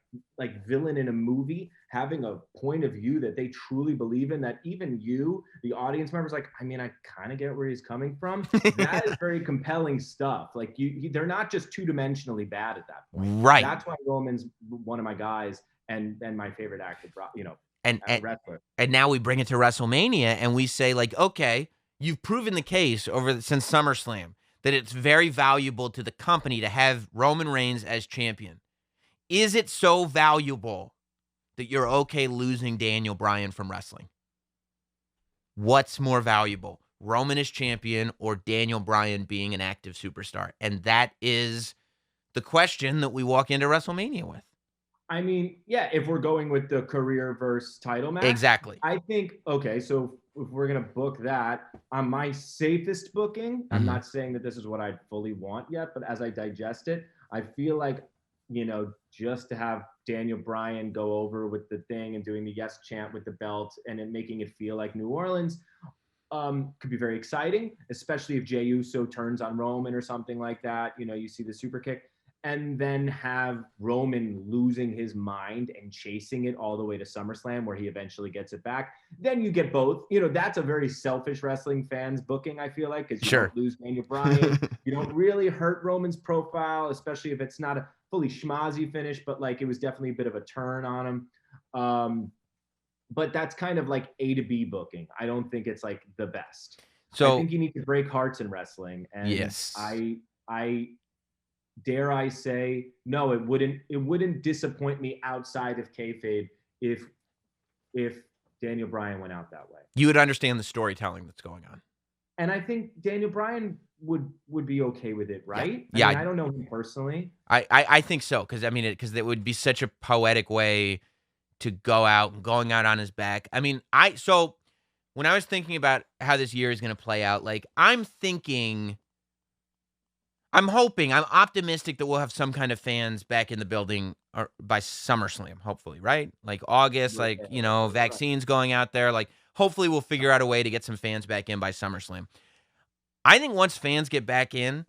villain in a movie having a point of view that they truly believe in, that even you, the audience members, like, I mean, I kind of get where he's coming from. That is very compelling stuff. Like, they're not just two-dimensionally bad at that point. Right. That's why Roman's one of my guys and my favorite actor, and wrestler. And now we bring it to WrestleMania and we say, like, okay, you've proven the case since SummerSlam that it's very valuable to the company to have Roman Reigns as champion. Is it so valuable that you're okay losing Daniel Bryan from wrestling? What's more valuable, Roman as champion or Daniel Bryan being an active superstar? And that is the question that we walk into WrestleMania with. I mean, yeah, if we're going with the career versus title match. Exactly. I think, okay, so if we're going to book that, on my safest booking, I'm not saying that this is what I fully want yet, but as I digest it, I feel like, just to have Daniel Bryan go over with the thing and doing the yes chant with the belt and then making it feel like New Orleans, could be very exciting, especially if Jey Uso turns on Roman or something like that. You know, you see the super kick, and then have Roman losing his mind and chasing it all the way to SummerSlam, where he eventually gets it back. Then you get both. You know, that's a very selfish wrestling fans booking, I feel like, because you don't lose Daniel Bryan. You don't really hurt Roman's profile, especially if it's not a fully schmozzy finish, but like it was definitely a bit of a turn on him. But that's kind of like A to B booking. I don't think it's like the best. So I think you need to break hearts in wrestling. And yes, I dare I say, no, it wouldn't disappoint me outside of kayfabe if Daniel Bryan went out that way. You would understand the storytelling that's going on. And I think Daniel Bryan would be okay with it, right? Yeah. I mean, I don't know him personally. I think so, because I mean, because it would be such a poetic way to go out and going out on his back. I mean, so when I was thinking about how this year is going to play out, like I'm hoping, I'm optimistic that we'll have some kind of fans back in the building by SummerSlam, hopefully, right? Like August, like, you know, vaccines going out there. Like, hopefully we'll figure out a way to get some fans back in by SummerSlam. I think once fans get back in,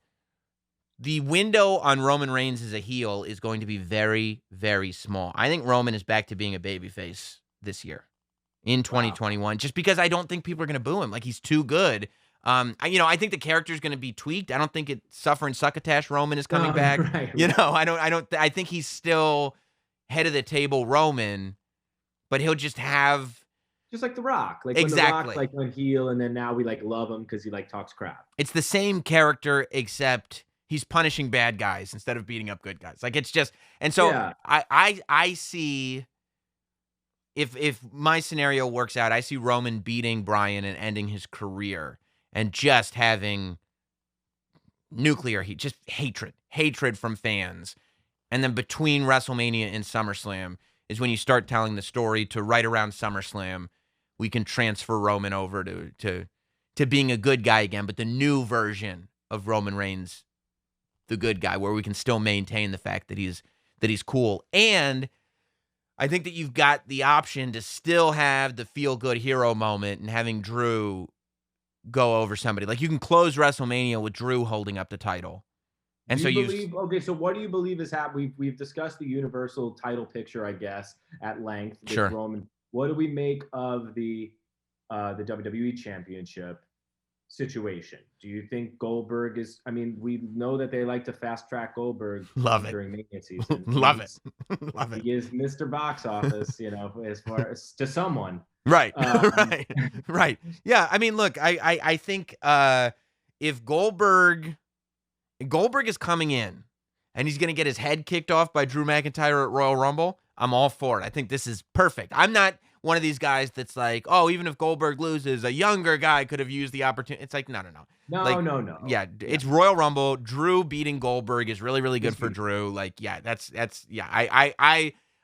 the window on Roman Reigns as a heel is going to be very, very small. I think Roman is back to being a babyface this year in 2021, just because I don't think people are going to boo him. Like, he's too good. I think the character is going to be tweaked. I don't think Suffer and Succotash Roman is coming back. Right. I think he's still head of the table Roman, but he'll just have. Just like The Rock. Like exactly. When The Rock like went heel, and then now we like love him because he like talks crap. It's the same character, except he's punishing bad guys instead of beating up good guys. Like, it's just, and so yeah. I see, if my scenario works out, I see Roman beating Bryan and ending his career and just having nuclear heat, just hatred from fans. And then between WrestleMania and SummerSlam is when you start telling the story to right around SummerSlam, we can transfer Roman over to being a good guy again, but the new version of Roman Reigns, the good guy, where we can still maintain the fact that he's cool. And I think that you've got the option to still have the feel-good hero moment and having Drew go over somebody. Like, you can close WrestleMania with Drew holding up the title. And so what do you believe is happening? We've discussed the Universal title picture, I guess, at length with Roman. What do we make of the WWE Championship situation? Do you think Goldberg is? I mean, we know that they like to fast track Goldberg during Mania season. Love it. He is Mr. Box Office, you know, as far as to someone. Right. Right. Yeah. I mean, look, I think if Goldberg is coming in and he's going to get his head kicked off by Drew McIntyre at Royal Rumble, I'm all for it. I think this is perfect. I'm not one of these guys that's like, oh, even if Goldberg loses, a younger guy could have used the opportunity. It's like, no. No. Yeah, it's Royal Rumble. Drew beating Goldberg is really, really good for Drew. Like, yeah, that's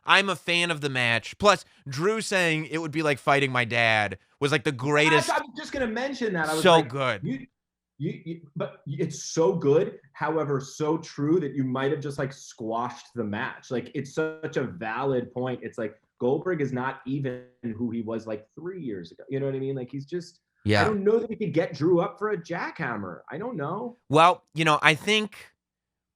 I'm a fan of the match. Plus, Drew saying it would be like fighting my dad was like the greatest. I was just gonna mention that. I was so like, good. But it's so good, however, so true that you might have just like squashed the match. Like, it's such a valid point. It's like Goldberg is not even who he was like 3 years ago. You know what I mean? Like, he's just, I don't know that we could get Drew up for a jackhammer. I don't know. Well, I think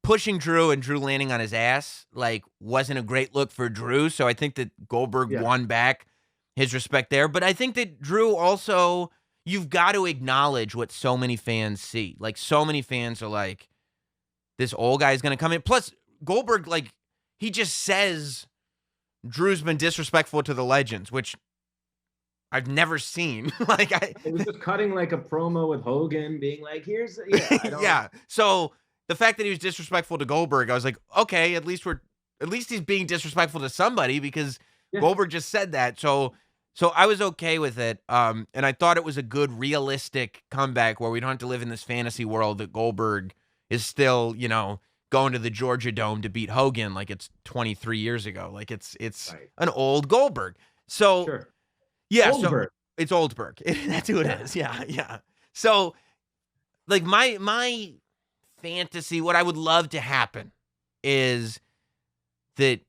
pushing Drew and Drew landing on his ass, like, wasn't a great look for Drew. So I think that Goldberg won back his respect there. But I think that Drew also, you've got to acknowledge what so many fans see. Like, so many fans are like, this old guy is going to come in. Plus, Goldberg, like, he just says Drew's been disrespectful to the legends, which I've never seen. It was just cutting like a promo with Hogan being like, here's, yeah. So the fact that he was disrespectful to Goldberg, I was like, okay, at least he's being disrespectful to somebody, because Goldberg just said that. So I was okay with it. And I thought it was a good, realistic comeback where we don't have to live in this fantasy world that Goldberg is still, going to the Georgia Dome to beat Hogan like it's 23 years ago. Like, it's an old Goldberg. So Goldberg. So it's Oldberg. That's who it is. Yeah. So, like, my fantasy, what I would love to happen is that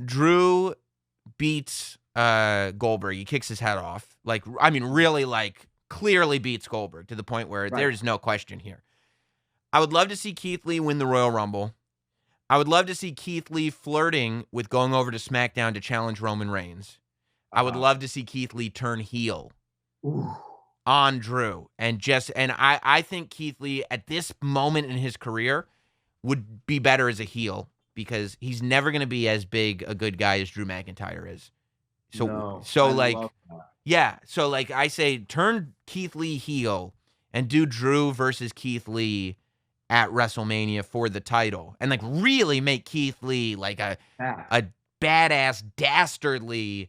Drew beats Goldberg. He kicks his head off. Like, I mean, really, like, clearly beats Goldberg to the point where Right. there's no question here. I would love to see Keith Lee win the Royal Rumble. I would love to see Keith Lee flirting with going over to SmackDown to challenge Roman Reigns. I would love to see Keith Lee turn heel on Drew. And I think Keith Lee at this moment in his career would be better as a heel because he's never going to be as big a good guy as Drew McIntyre is. So I say turn Keith Lee heel and do Drew versus Keith Lee at WrestleMania for the title and like really make Keith Lee like a badass dastardly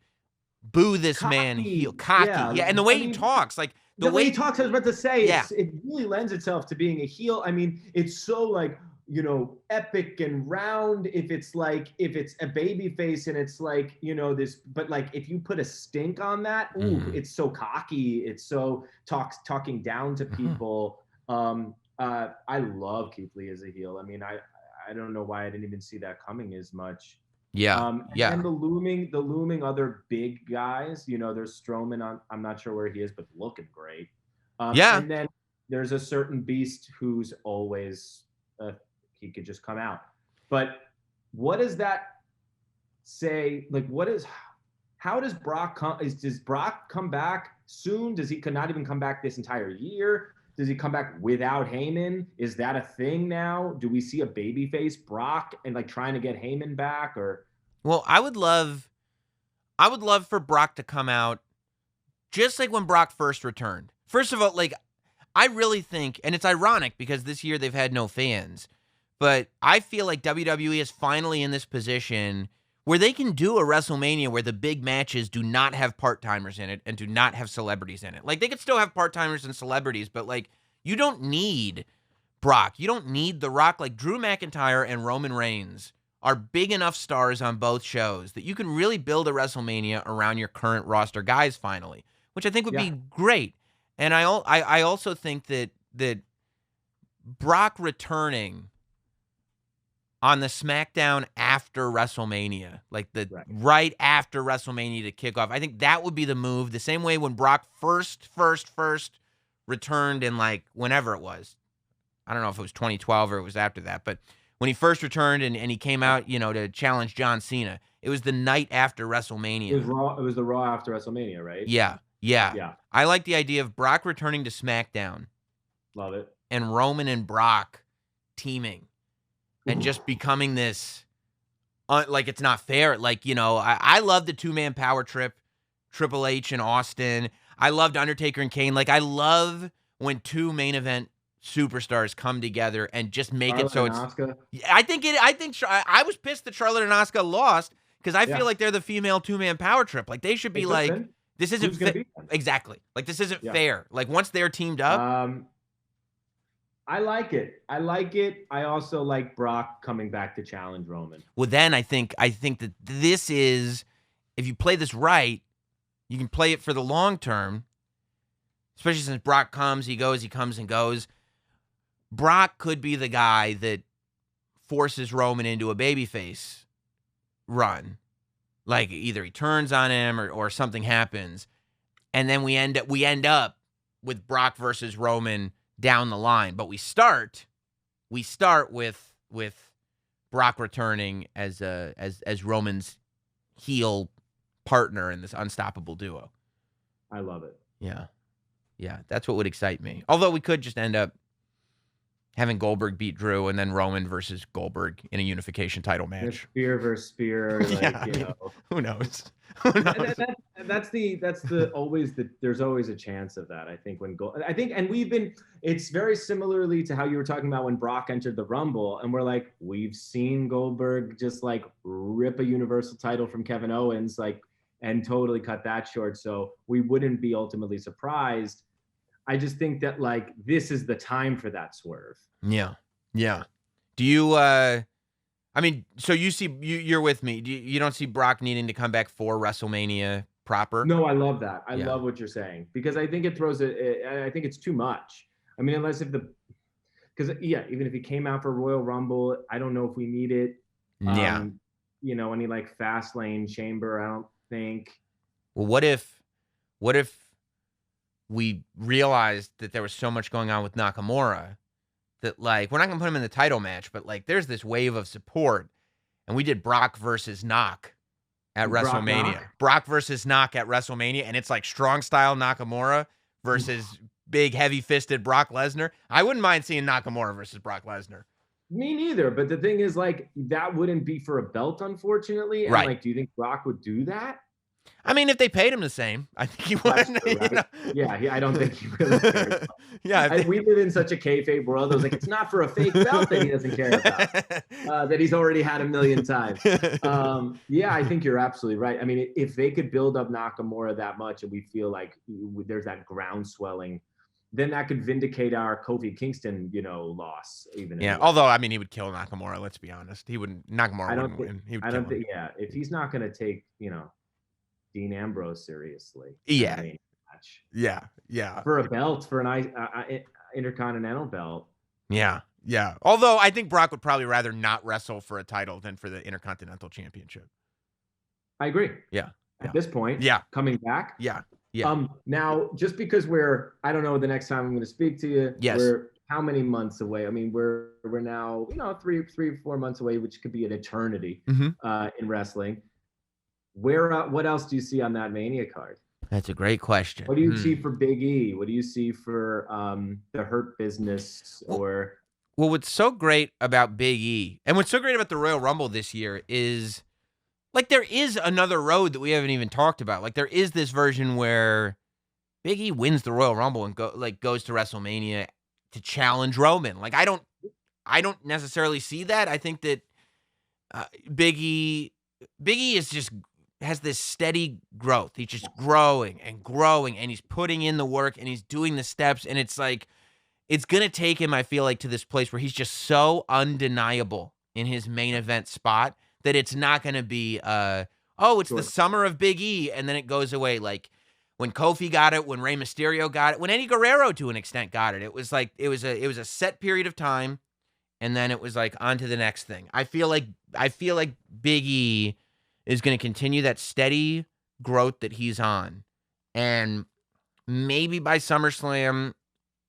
boo this man heel cocky. Yeah, and the way he talks, like the way he talks, I was about to say, it really lends itself to being a heel. I mean, it's so like, epic and round if it's a baby face and it's like, this, but like if you put a stink on that, it's so cocky. It's so talking down to people. I love Keith Lee as a heel. I mean, I don't know why I didn't even see that coming as much. And the looming other big guys, there's Strowman I'm not sure where he is, but looking great. And then there's a certain beast who's always, he could just come out. But what does that say? Like, how does Brock come? Does Brock come back soon? Does he not even come back this entire year? Does he come back without Heyman? Is that a thing now? Do we see a babyface Brock and like trying to get Heyman back or? Well, I would love for Brock to come out just like when Brock first returned. First of all, like I really think, and it's ironic because this year they've had no fans, but I feel like WWE is finally in this position where they can do a WrestleMania where the big matches do not have part-timers in it and do not have celebrities in it. Like, they could still have part-timers and celebrities, but, like, you don't need Brock. You don't need The Rock. Like, Drew McIntyre and Roman Reigns are big enough stars on both shows that you can really build a WrestleMania around your current roster guys finally, which I think would be great. And I also think that Brock returning on the SmackDown after WrestleMania, like right after WrestleMania to kick off. I think that would be the move. The same way when Brock first returned in like whenever it was. I don't know if it was 2012 or it was after that, but when he first returned and he came out, to challenge John Cena, it was the night after WrestleMania. It was the Raw after WrestleMania, right? Yeah. I like the idea of Brock returning to SmackDown. Love it. And Roman and Brock teaming. And just becoming this, like it's not fair. Like, I love the two-man power trip, Triple H and Austin. I loved Undertaker and Kane. Like, I love when two main event superstars come together and just make it so it's. Asuka. I was pissed that Charlotte and Asuka lost because I feel like they're the female two-man power trip. Like, they should be like, this isn't fair. Exactly. Like, this isn't fair. Like, once they're teamed up. I like it. I also like Brock coming back to challenge Roman. Well, then I think that this is, if you play this right, you can play it for the long term, especially since Brock comes, he goes, he comes and goes. Brock could be the guy that forces Roman into a babyface run. Like either he turns on him or something happens. And then we end up with Brock versus Roman down the line, but we start with Brock returning as Roman's heel partner in this unstoppable duo. I love it. Yeah, that's what would excite me. Although we could just end up having Goldberg beat Drew and then Roman versus Goldberg in a unification title match. Spear versus spear. Who knows? There's always a chance of that. I think it's very similarly to how you were talking about when Brock entered the Rumble, and we're like, we've seen Goldberg just like rip a Universal title from Kevin Owens, like, and totally cut that short. So we wouldn't be ultimately surprised. I just think that like this is the time for that swerve. Yeah. Do you? So you're with me. You don't see Brock needing to come back for WrestleMania proper? No, I love that. I love what you're saying because I think it throws it. I think it's too much. I mean, even if he came out for Royal Rumble, I don't know if we need it. Any like fast lane chamber, I don't think. Well, what if we realized that there was so much going on with Nakamura that, like, we're not going to put him in the title match, but, like, there's this wave of support. And we did Brock versus Knock at WrestleMania. Brock versus Knock at WrestleMania. And it's like strong style Nakamura versus big, heavy-fisted Brock Lesnar. I wouldn't mind seeing Nakamura versus Brock Lesnar. Me neither. But the thing is, like, that wouldn't be for a belt, unfortunately. And, Right. like, do you think Brock would do that? I mean, if they paid him the same, I think he would. True, right? You know? Yeah, I don't think he really cares. Yeah, we live in such a kayfabe world. I was like, it's not for a fake belt that he doesn't care about, that he's already had a million times. Yeah, I think you're absolutely right. I mean, if they could build up Nakamura that much and we feel like there's that ground swelling, then that could vindicate our Kofi Kingston, loss. Even although, I mean, he would kill Nakamura, let's be honest. Nakamura wouldn't win. He would kill him. Yeah, if he's not going to take, Dean Ambrose seriously. Yeah. Yeah. For a belt, for an intercontinental belt. Yeah. Although I think Brock would probably rather not wrestle for a title than for the Intercontinental Championship. I agree. Yeah. At this point. Yeah. Coming back. Yeah. Now, just because I don't know the next time I'm going to speak to you. Yes. We're how many months away? I mean, we're now, 3-4 months away, which could be an eternity in wrestling. What else do you see on that Mania card? That's a great question. What do you see for Big E? What do you see for the Hurt Business Well, what's so great about Big E and what's so great about the Royal Rumble this year is, like, there is another road that we haven't even talked about. Like, there is this version where Big E wins the Royal Rumble and goes to WrestleMania to challenge Roman. Like, I don't necessarily see that. I think that Big E is just has this steady growth. He's just growing and growing, and he's putting in the work, and he's doing the steps, and it's like, it's going to take him, I feel like, to this place where he's just so undeniable in his main event spot that it's not going to be, it's the summer of Big E, and then it goes away. Like, when Kofi got it, when Rey Mysterio got it, when Eddie Guerrero, to an extent, got it. It was like, it was a set period of time, and then it was like, on to the next thing. I feel like Big E is going to continue that steady growth that he's on. And maybe by SummerSlam,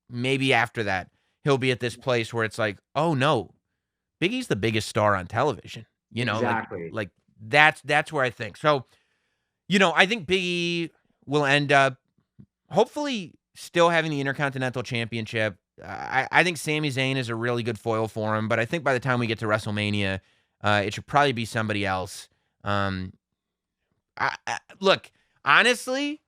maybe after that, he'll be at this place where it's like, oh no, Big E's the biggest star on television. Exactly. Like that's where I think. So, I think Big E will end up hopefully still having the Intercontinental Championship. I think Sami Zayn is a really good foil for him, but I think by the time we get to WrestleMania, it should probably be somebody else. Look, honestly,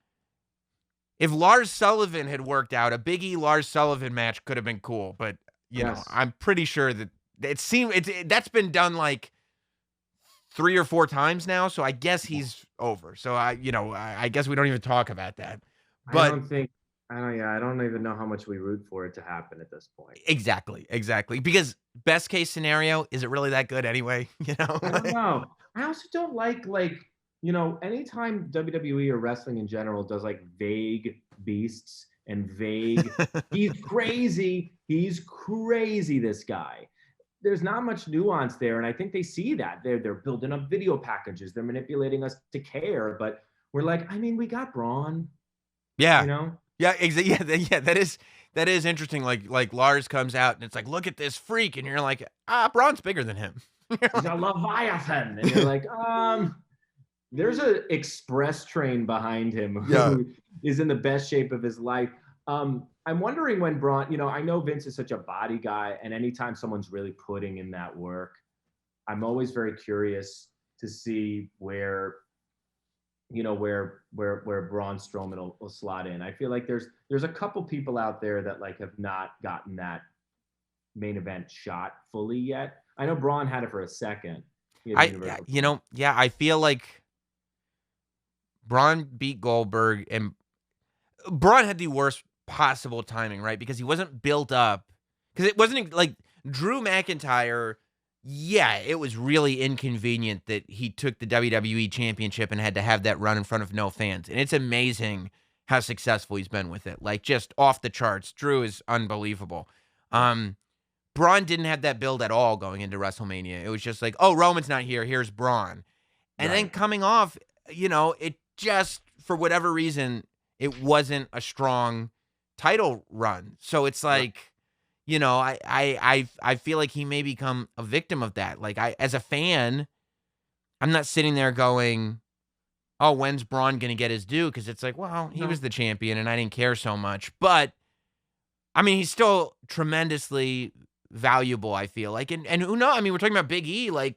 if Lars Sullivan had worked out, a Big E Lars Sullivan match could have been cool, but I'm pretty sure that that's been done like 3 or 4 times now, so I guess he's over. So I guess we don't even talk about that. But I don't even know how much we root for it to happen at this point. Exactly. Because best case scenario, is it really that good anyway? I don't know. I also don't like anytime WWE or wrestling in general does like vague beasts and vague, he's crazy, this guy. There's not much nuance there, and I think they see that. They're building up video packages, they're manipulating us to care, but we're like, I mean, we got Braun. Yeah. Yeah, exactly. Yeah, that is interesting. Like Lars comes out and it's like, look at this freak, and you're like, Braun's bigger than him. He's a Leviathan, and you're like, there's an express train behind him who is in the best shape of his life. I'm wondering when Braun, I know Vince is such a body guy, and anytime someone's really putting in that work, I'm always very curious to see where Braun Strowman will slot in. I feel like there's a couple people out there that like have not gotten that main event shot fully yet. I know Braun had it for a second. I feel like Braun beat Goldberg, and Braun had the worst possible timing, right? Because he wasn't built up. Because it wasn't like Drew McIntyre. Yeah, it was really inconvenient that he took the WWE Championship and had to have that run in front of no fans. And it's amazing how successful he's been with it. Like, just off the charts. Drew is unbelievable. Braun didn't have that build at all going into WrestleMania. It was just like, oh, Roman's not here. Here's Braun. And then coming off, it just, for whatever reason, it wasn't a strong title run. So it's like, you know, I feel like he may become a victim of that. Like as a fan, I'm not sitting there going, oh, when's Braun going to get his due? Because it's like, well, he was the champion and I didn't care so much. But, I mean, he's still tremendously valuable, I feel like. And who knows? I mean, we're talking about Big E. Like,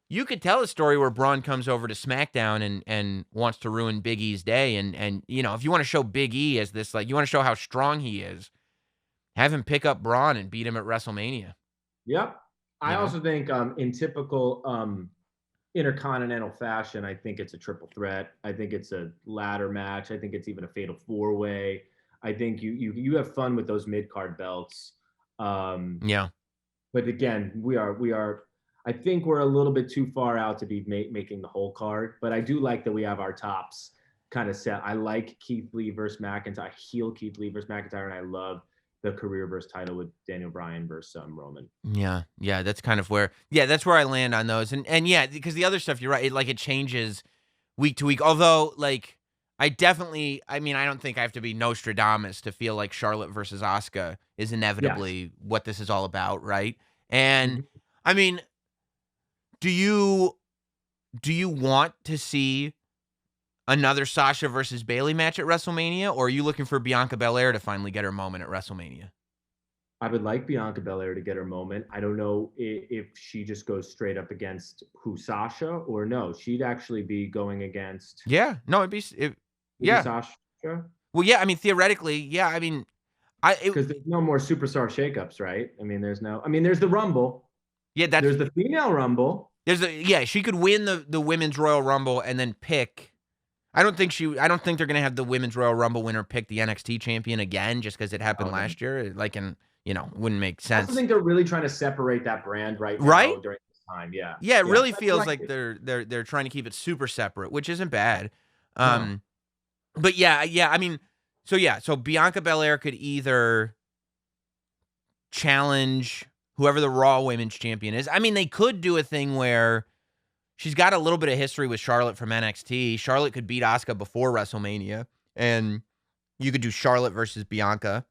you could tell a story where Braun comes over to SmackDown and wants to ruin Big E's day. And you know, if you want to show Big E as this, like, you want to show how strong he is, have him pick up Braun and beat him at WrestleMania. Yep. I also think in typical intercontinental fashion, I think it's a triple threat. I think it's a ladder match. I think it's even a fatal four-way. I think you have fun with those mid-card belts. Yeah. But again, we are. I think we're a little bit too far out to be making the whole card. But I do like that we have our tops kind of set. I like Keith Lee versus McIntyre, heel Keith Lee versus McIntyre, and I love the career versus title with Daniel Bryan versus Roman. Yeah, that's kind of where, that's where I land on those. And yeah, because the other stuff, you're right, it changes week to week. Although, like, I mean, I don't think I have to be Nostradamus to feel like Charlotte versus Asuka is inevitably what this is all about, right? And I mean, do you want to see another Sasha versus Bayley match at WrestleMania, or are you looking for Bianca Belair to finally get her moment at WrestleMania? I would like Bianca Belair to get her moment. I don't know if she just goes straight up against Sasha, or no, she'd actually be going against. Yeah, no, Sasha. Well, yeah, I mean, theoretically, yeah, I mean, because there's no more superstar shakeups, right? I mean, there's the Rumble. Yeah, there's the female Rumble. She could win the Women's Royal Rumble and then pick. I don't think they're gonna have the Women's Royal Rumble winner pick the NXT champion again just because it happened last year. Like, wouldn't make sense. I also think they're really trying to separate that brand right now during this time. Yeah. Yeah, it really feels like they're trying to keep it super separate, which isn't bad. But yeah, I mean, so Bianca Belair could either challenge whoever the Raw Women's Champion is. I mean, they could do a thing where she's got a little bit of history with Charlotte from NXT. Charlotte could beat Asuka before WrestleMania, and you could do Charlotte versus Bianca.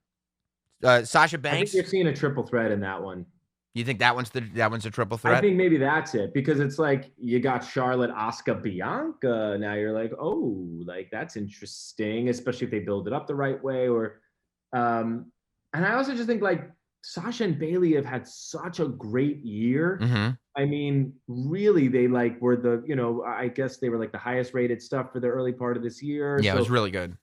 Sasha Banks. I think you're seeing a triple threat in that one. You think that one's a triple threat? I think maybe that's it, because it's like you got Charlotte, Asuka, Bianca. Now you're like, oh, like that's interesting, especially if they build it up the right way. Or, and I also just think like Sasha and Bayley have had such a great year. I mean, really, they were the, I guess they were like the highest rated stuff for the early part of this year. Yeah, so it was really good.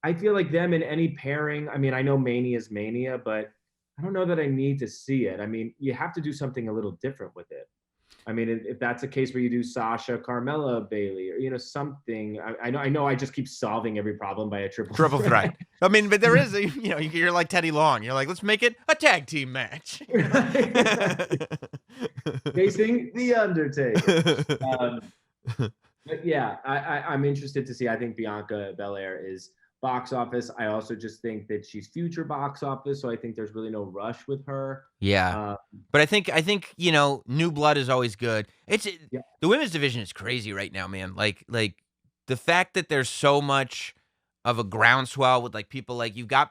I feel like them in any pairing. I mean, I know Mania is Mania, but I don't know that I need to see it. I mean, you have to do something a little different with it. I mean, if that's a case where you do Sasha, Carmella, Bayley, or something. I know. I just keep solving every problem by a triple threat. I mean, but there is, you're like Teddy Long. You're like, let's make it a tag team match. Facing the Undertaker. But yeah, I'm interested to see. I think Bianca Belair is box office. I also just think that she's future box office, so I think there's really no rush with her. Yeah, but I think new blood is always good. The women's division is crazy right now, man. Like the fact that there's so much of a groundswell with like people like you got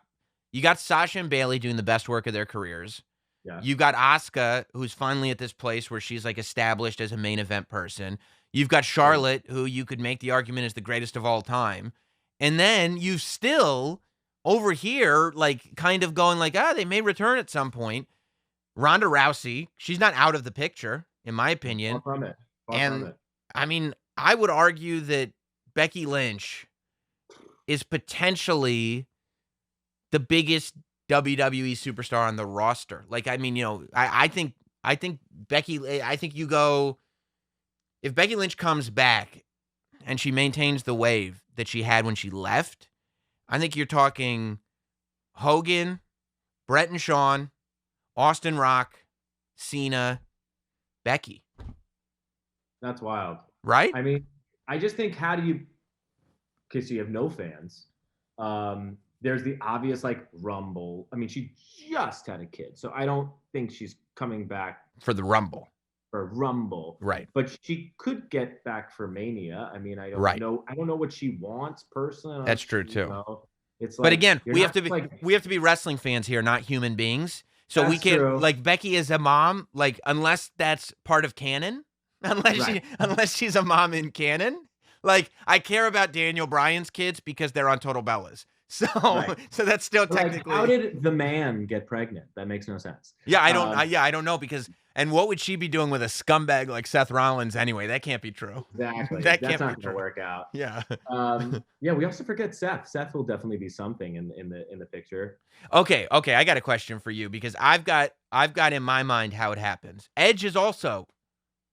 Sasha and Bayley doing the best work of their careers. Yeah. You got Asuka, who's finally at this place where she's like established as a main event person. You've got Charlotte, who you could make the argument is the greatest of all time. And then you still over here, like kind of going like, they may return at some point. Ronda Rousey, she's not out of the picture, in my opinion. Far from it. I mean, I would argue that Becky Lynch is potentially the biggest WWE superstar on the roster. Like, I mean, I think Becky, I think you go, if Becky Lynch comes back and she maintains the wave that she had when she left, I think you're talking Hogan, Brett and Shawn, Austin Rock, Cena, Becky. That's wild. Right? I mean, I just think because you have no fans, there's the obvious like Rumble. I mean, she just had a kid, so I don't think she's coming back for the Rumble. for Rumble. Right. But she could get back for Mania. I mean, I don't Right. know. I don't know what she wants personally. That's true too. It's But like, again, you're we have not to be like, we have to be wrestling fans here, not human beings. So we That's can't true. like Becky is a mom, like unless that's part of canon, Right. unless she's a mom in canon. Like I care about Daniel Bryan's kids because they're on Total Bellas. So Right. so that's still like, technically how did the man get pregnant? That makes no sense. Yeah, I don't know because and what would she be doing with a scumbag like Seth Rollins anyway? That can't be true. Exactly. That That's can't not be going true. to work out. Yeah. Yeah, we also forget Seth. Seth will definitely be something in the picture. Okay, I got a question for you because I've got in my mind how it happens. Edge is also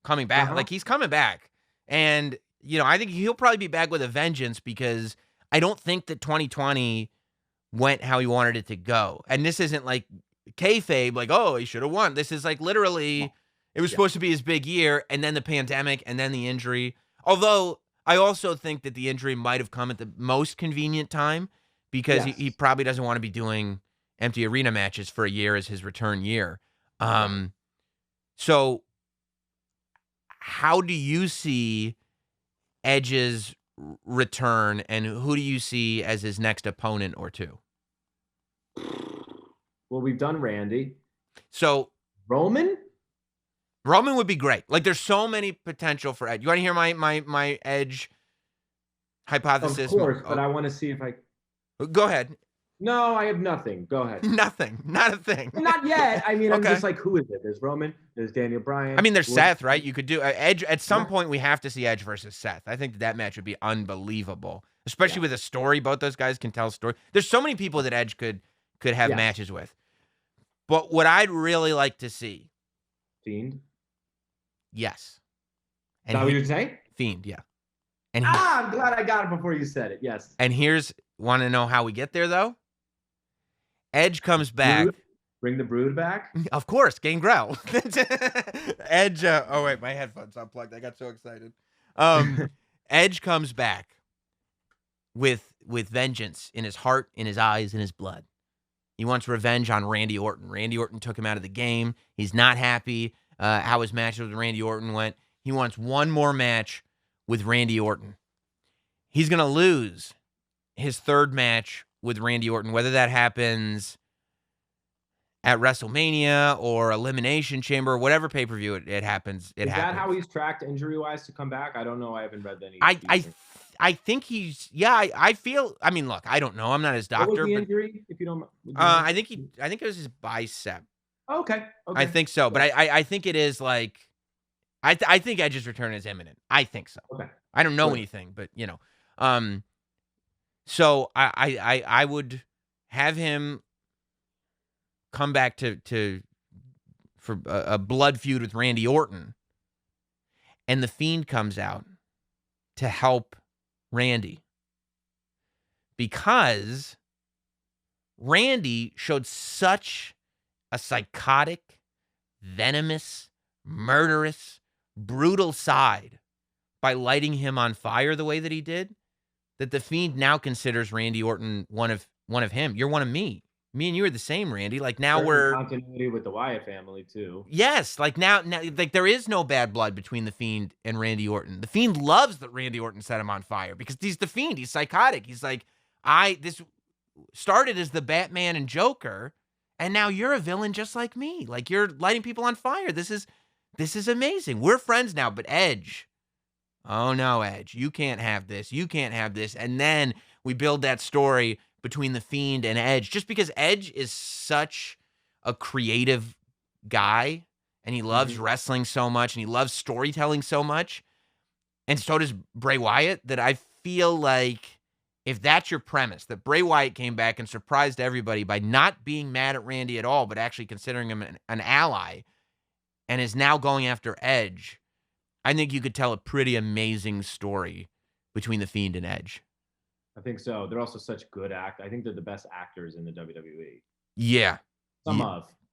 coming back. Uh-huh. Like he's coming back. And I think he'll probably be back with a vengeance because I don't think that 2020 went how he wanted it to go. And this isn't like kayfabe, like, oh, he should have won. This is like literally, it was supposed to be his big year, and then the pandemic, and then the injury. Although I also think that the injury might have come at the most convenient time because he probably doesn't want to be doing empty arena matches for a year as his return year. So how do you see Edge's return, and who do you see as his next opponent or two? Well, we've done Randy. So Roman would be great. Like there's so many potential for Edge. You want to hear my Edge hypothesis? Of course, but I want to see if I. Go ahead. No, I have nothing. Go ahead. Nothing. Not a thing. Not yet. I mean, I'm Okay. just like, who is it? There's Roman. There's Daniel Bryan. I mean, there's Seth, right? You could do Edge at some point. We have to see Edge versus Seth. I think that match would be unbelievable, especially with a story. Both those guys can tell a story. There's so many people that Edge could have matches with. But what I'd really like to see, Fiend. yes, Is that what you're saying? Fiend, yeah. And I'm glad I got it before you said it. Yes. And want to know how we get there though? Edge comes back. Bring the Brood back. Of course, Gangrel. Edge. Oh wait, my headphones unplugged. I got so excited. Edge comes back with vengeance in his heart, in his eyes, in his blood. He wants revenge on Randy Orton. Randy Orton took him out of the game. He's not happy how his match with Randy Orton went. He wants one more match with Randy Orton. He's gonna lose his third match with Randy Orton, whether that happens at WrestleMania or Elimination Chamber, whatever pay-per-view it happens. Is that how he's tracked injury-wise to come back? I don't know. I haven't read any. I think he's I feel. I mean, look, I don't know. I'm not his doctor. What was the injury? If you don't. I think it was his bicep. Okay. I think so, but I think it is like. I think Edge's return is imminent. I think so. Okay. I don't know anything, but So I would have him come back for a blood feud with Randy Orton, and the Fiend comes out to help Randy because Randy showed such a psychotic, venomous, murderous, brutal side by lighting him on fire the way that he did, that the Fiend now considers Randy Orton one of him. You're one of me. Me and you are the same, Randy. Like now we're continuity with the Wyatt family too. Yes, like now like there is no bad blood between the Fiend and Randy Orton. The Fiend loves that Randy Orton set him on fire because he's the Fiend. He's psychotic. He's like, this started as the Batman and Joker, and now you're a villain just like me. Like you're lighting people on fire. This is amazing. We're friends now, but Edge. Oh no, Edge, you can't have this. You can't have this. And then we build that story between the Fiend and Edge, just because Edge is such a creative guy and he loves wrestling so much and he loves storytelling so much. And so does Bray Wyatt, that I feel like if that's your premise, that Bray Wyatt came back and surprised everybody by not being mad at Randy at all, but actually considering him an ally and is now going after Edge, I think you could tell a pretty amazing story between the Fiend and Edge. I think so. They're also such good actors. I think they're the best actors in the WWE. Yeah.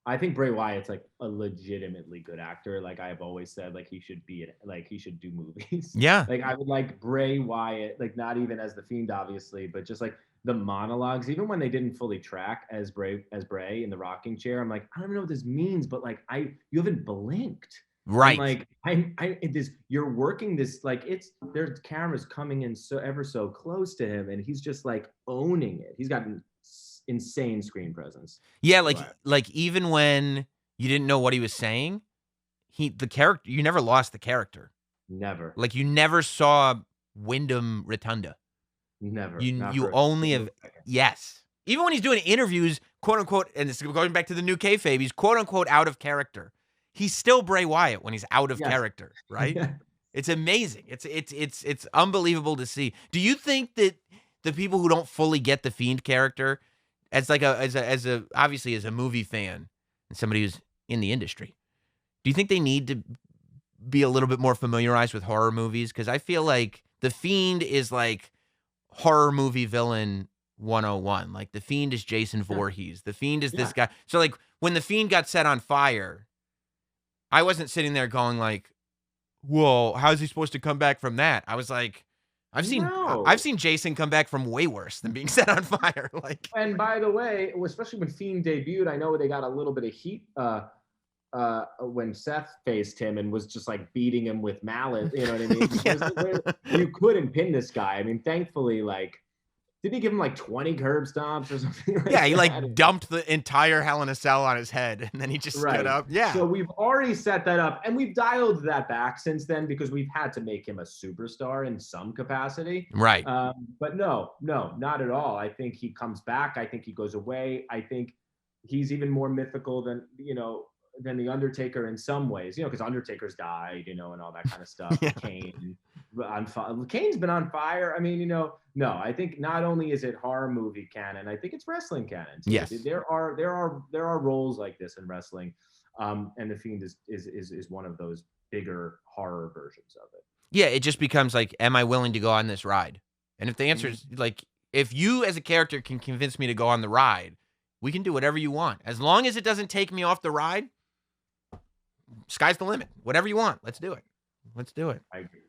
I think Bray Wyatt's like a legitimately good actor. Like I've always said, like he should do movies. Yeah. Like I would like Bray Wyatt, like not even as the Fiend, obviously, but just like the monologues, even when they didn't fully track as Bray in the rocking chair. I'm like, I don't know what this means, but like you haven't blinked. Right. And like you're working this like there's cameras coming in so ever so close to him, and he's just like owning it. He's got an insane screen presence. Yeah, like even when you didn't know what he was saying, the character, you never lost the character. Never. Like you never saw Wyndham Rotunda. Never. You only have yes. Even when he's doing interviews, quote unquote, and it's going back to the new kayfabe, he's quote unquote out of character. He's still Bray Wyatt when he's out of character, right? It's amazing. It's unbelievable to see. Do you think that the people who don't fully get the Fiend character, as obviously as a movie fan and somebody who's in the industry, do you think they need to be a little bit more familiarized with horror movies? Because I feel like the Fiend is like horror movie villain 101. Like the Fiend is Jason Voorhees. The Fiend is this guy. So like when the Fiend got set on fire, I wasn't sitting there going like, whoa, how's he supposed to come back from that? I was like, I've seen Jason come back from way worse than being set on fire. Like, and by the way, especially when Fiend debuted, I know they got a little bit of heat when Seth faced him and was just like beating him with mallet. You know what I mean? Because you couldn't pin this guy. I mean, thankfully, like, did he give him like 20 curb stomps or something? Yeah, he like dumped the entire Hell in a Cell on his head, and then he just stood up. Yeah. So we've already set that up, and we've dialed that back since then because we've had to make him a superstar in some capacity. Right. But no, not at all. I think he comes back. I think he goes away. I think he's even more mythical than the Undertaker in some ways, because Undertaker's died, and all that kind of stuff. Yeah. Kane's been on fire. I mean, no, I think not only is it horror movie canon, I think it's wrestling canon too. Yes. There are roles like this in wrestling, and the Fiend is one of those bigger horror versions of it. Yeah, it just becomes like, am I willing to go on this ride? And if the answer is like, if you as a character can convince me to go on the ride, we can do whatever you want. As long as it doesn't take me off the ride, sky's the limit. Whatever you want, let's do it. I agree.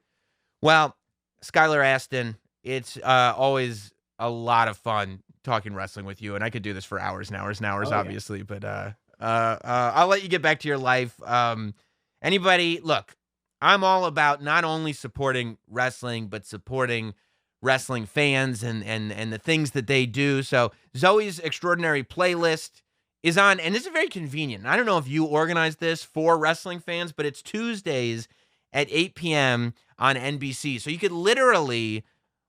Well, Skylar Astin, it's always a lot of fun talking wrestling with you, and I could do this for hours and hours and hours, obviously. But I'll let you get back to your life. Look, I'm all about not only supporting wrestling, but supporting wrestling fans and the things that they do. So Zoe's Extraordinary Playlist is on, and this is very convenient. I don't know if you organized this for wrestling fans, but it's Tuesdays at 8 p.m. on NBC. So you could literally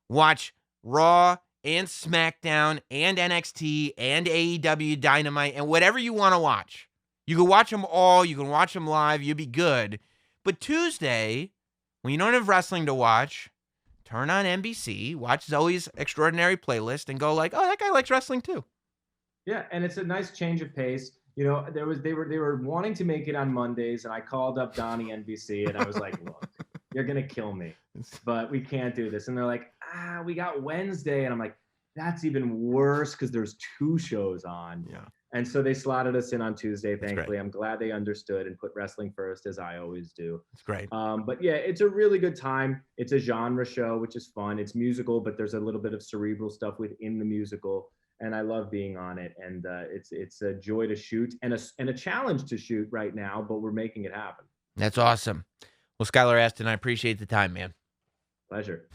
watch Raw and SmackDown and NXT and AEW Dynamite and whatever you want to watch. You can watch them all. You can watch them live. You'll be good. But Tuesday, when you don't have wrestling to watch, turn on NBC, watch Zoe's Extraordinary Playlist, and go like, oh, that guy likes wrestling too. Yeah, and it's a nice change of pace. They were wanting to make it on Mondays, and I called up Donnie NBC, and I was like, look, you're gonna kill me, but we can't do this. And they're like, we got Wednesday, and I'm like, that's even worse because there's 2 shows on. Yeah. And so they slotted us in on Tuesday. Thankfully, I'm glad they understood and put wrestling first, as I always do. It's great. But yeah, it's a really good time. It's a genre show, which is fun. It's musical, but there's a little bit of cerebral stuff within the musical. And I love being on it, and it's a joy to shoot and a challenge to shoot right now, but we're making it happen. That's awesome. Well, Skylar Astin, I appreciate the time, man. Pleasure.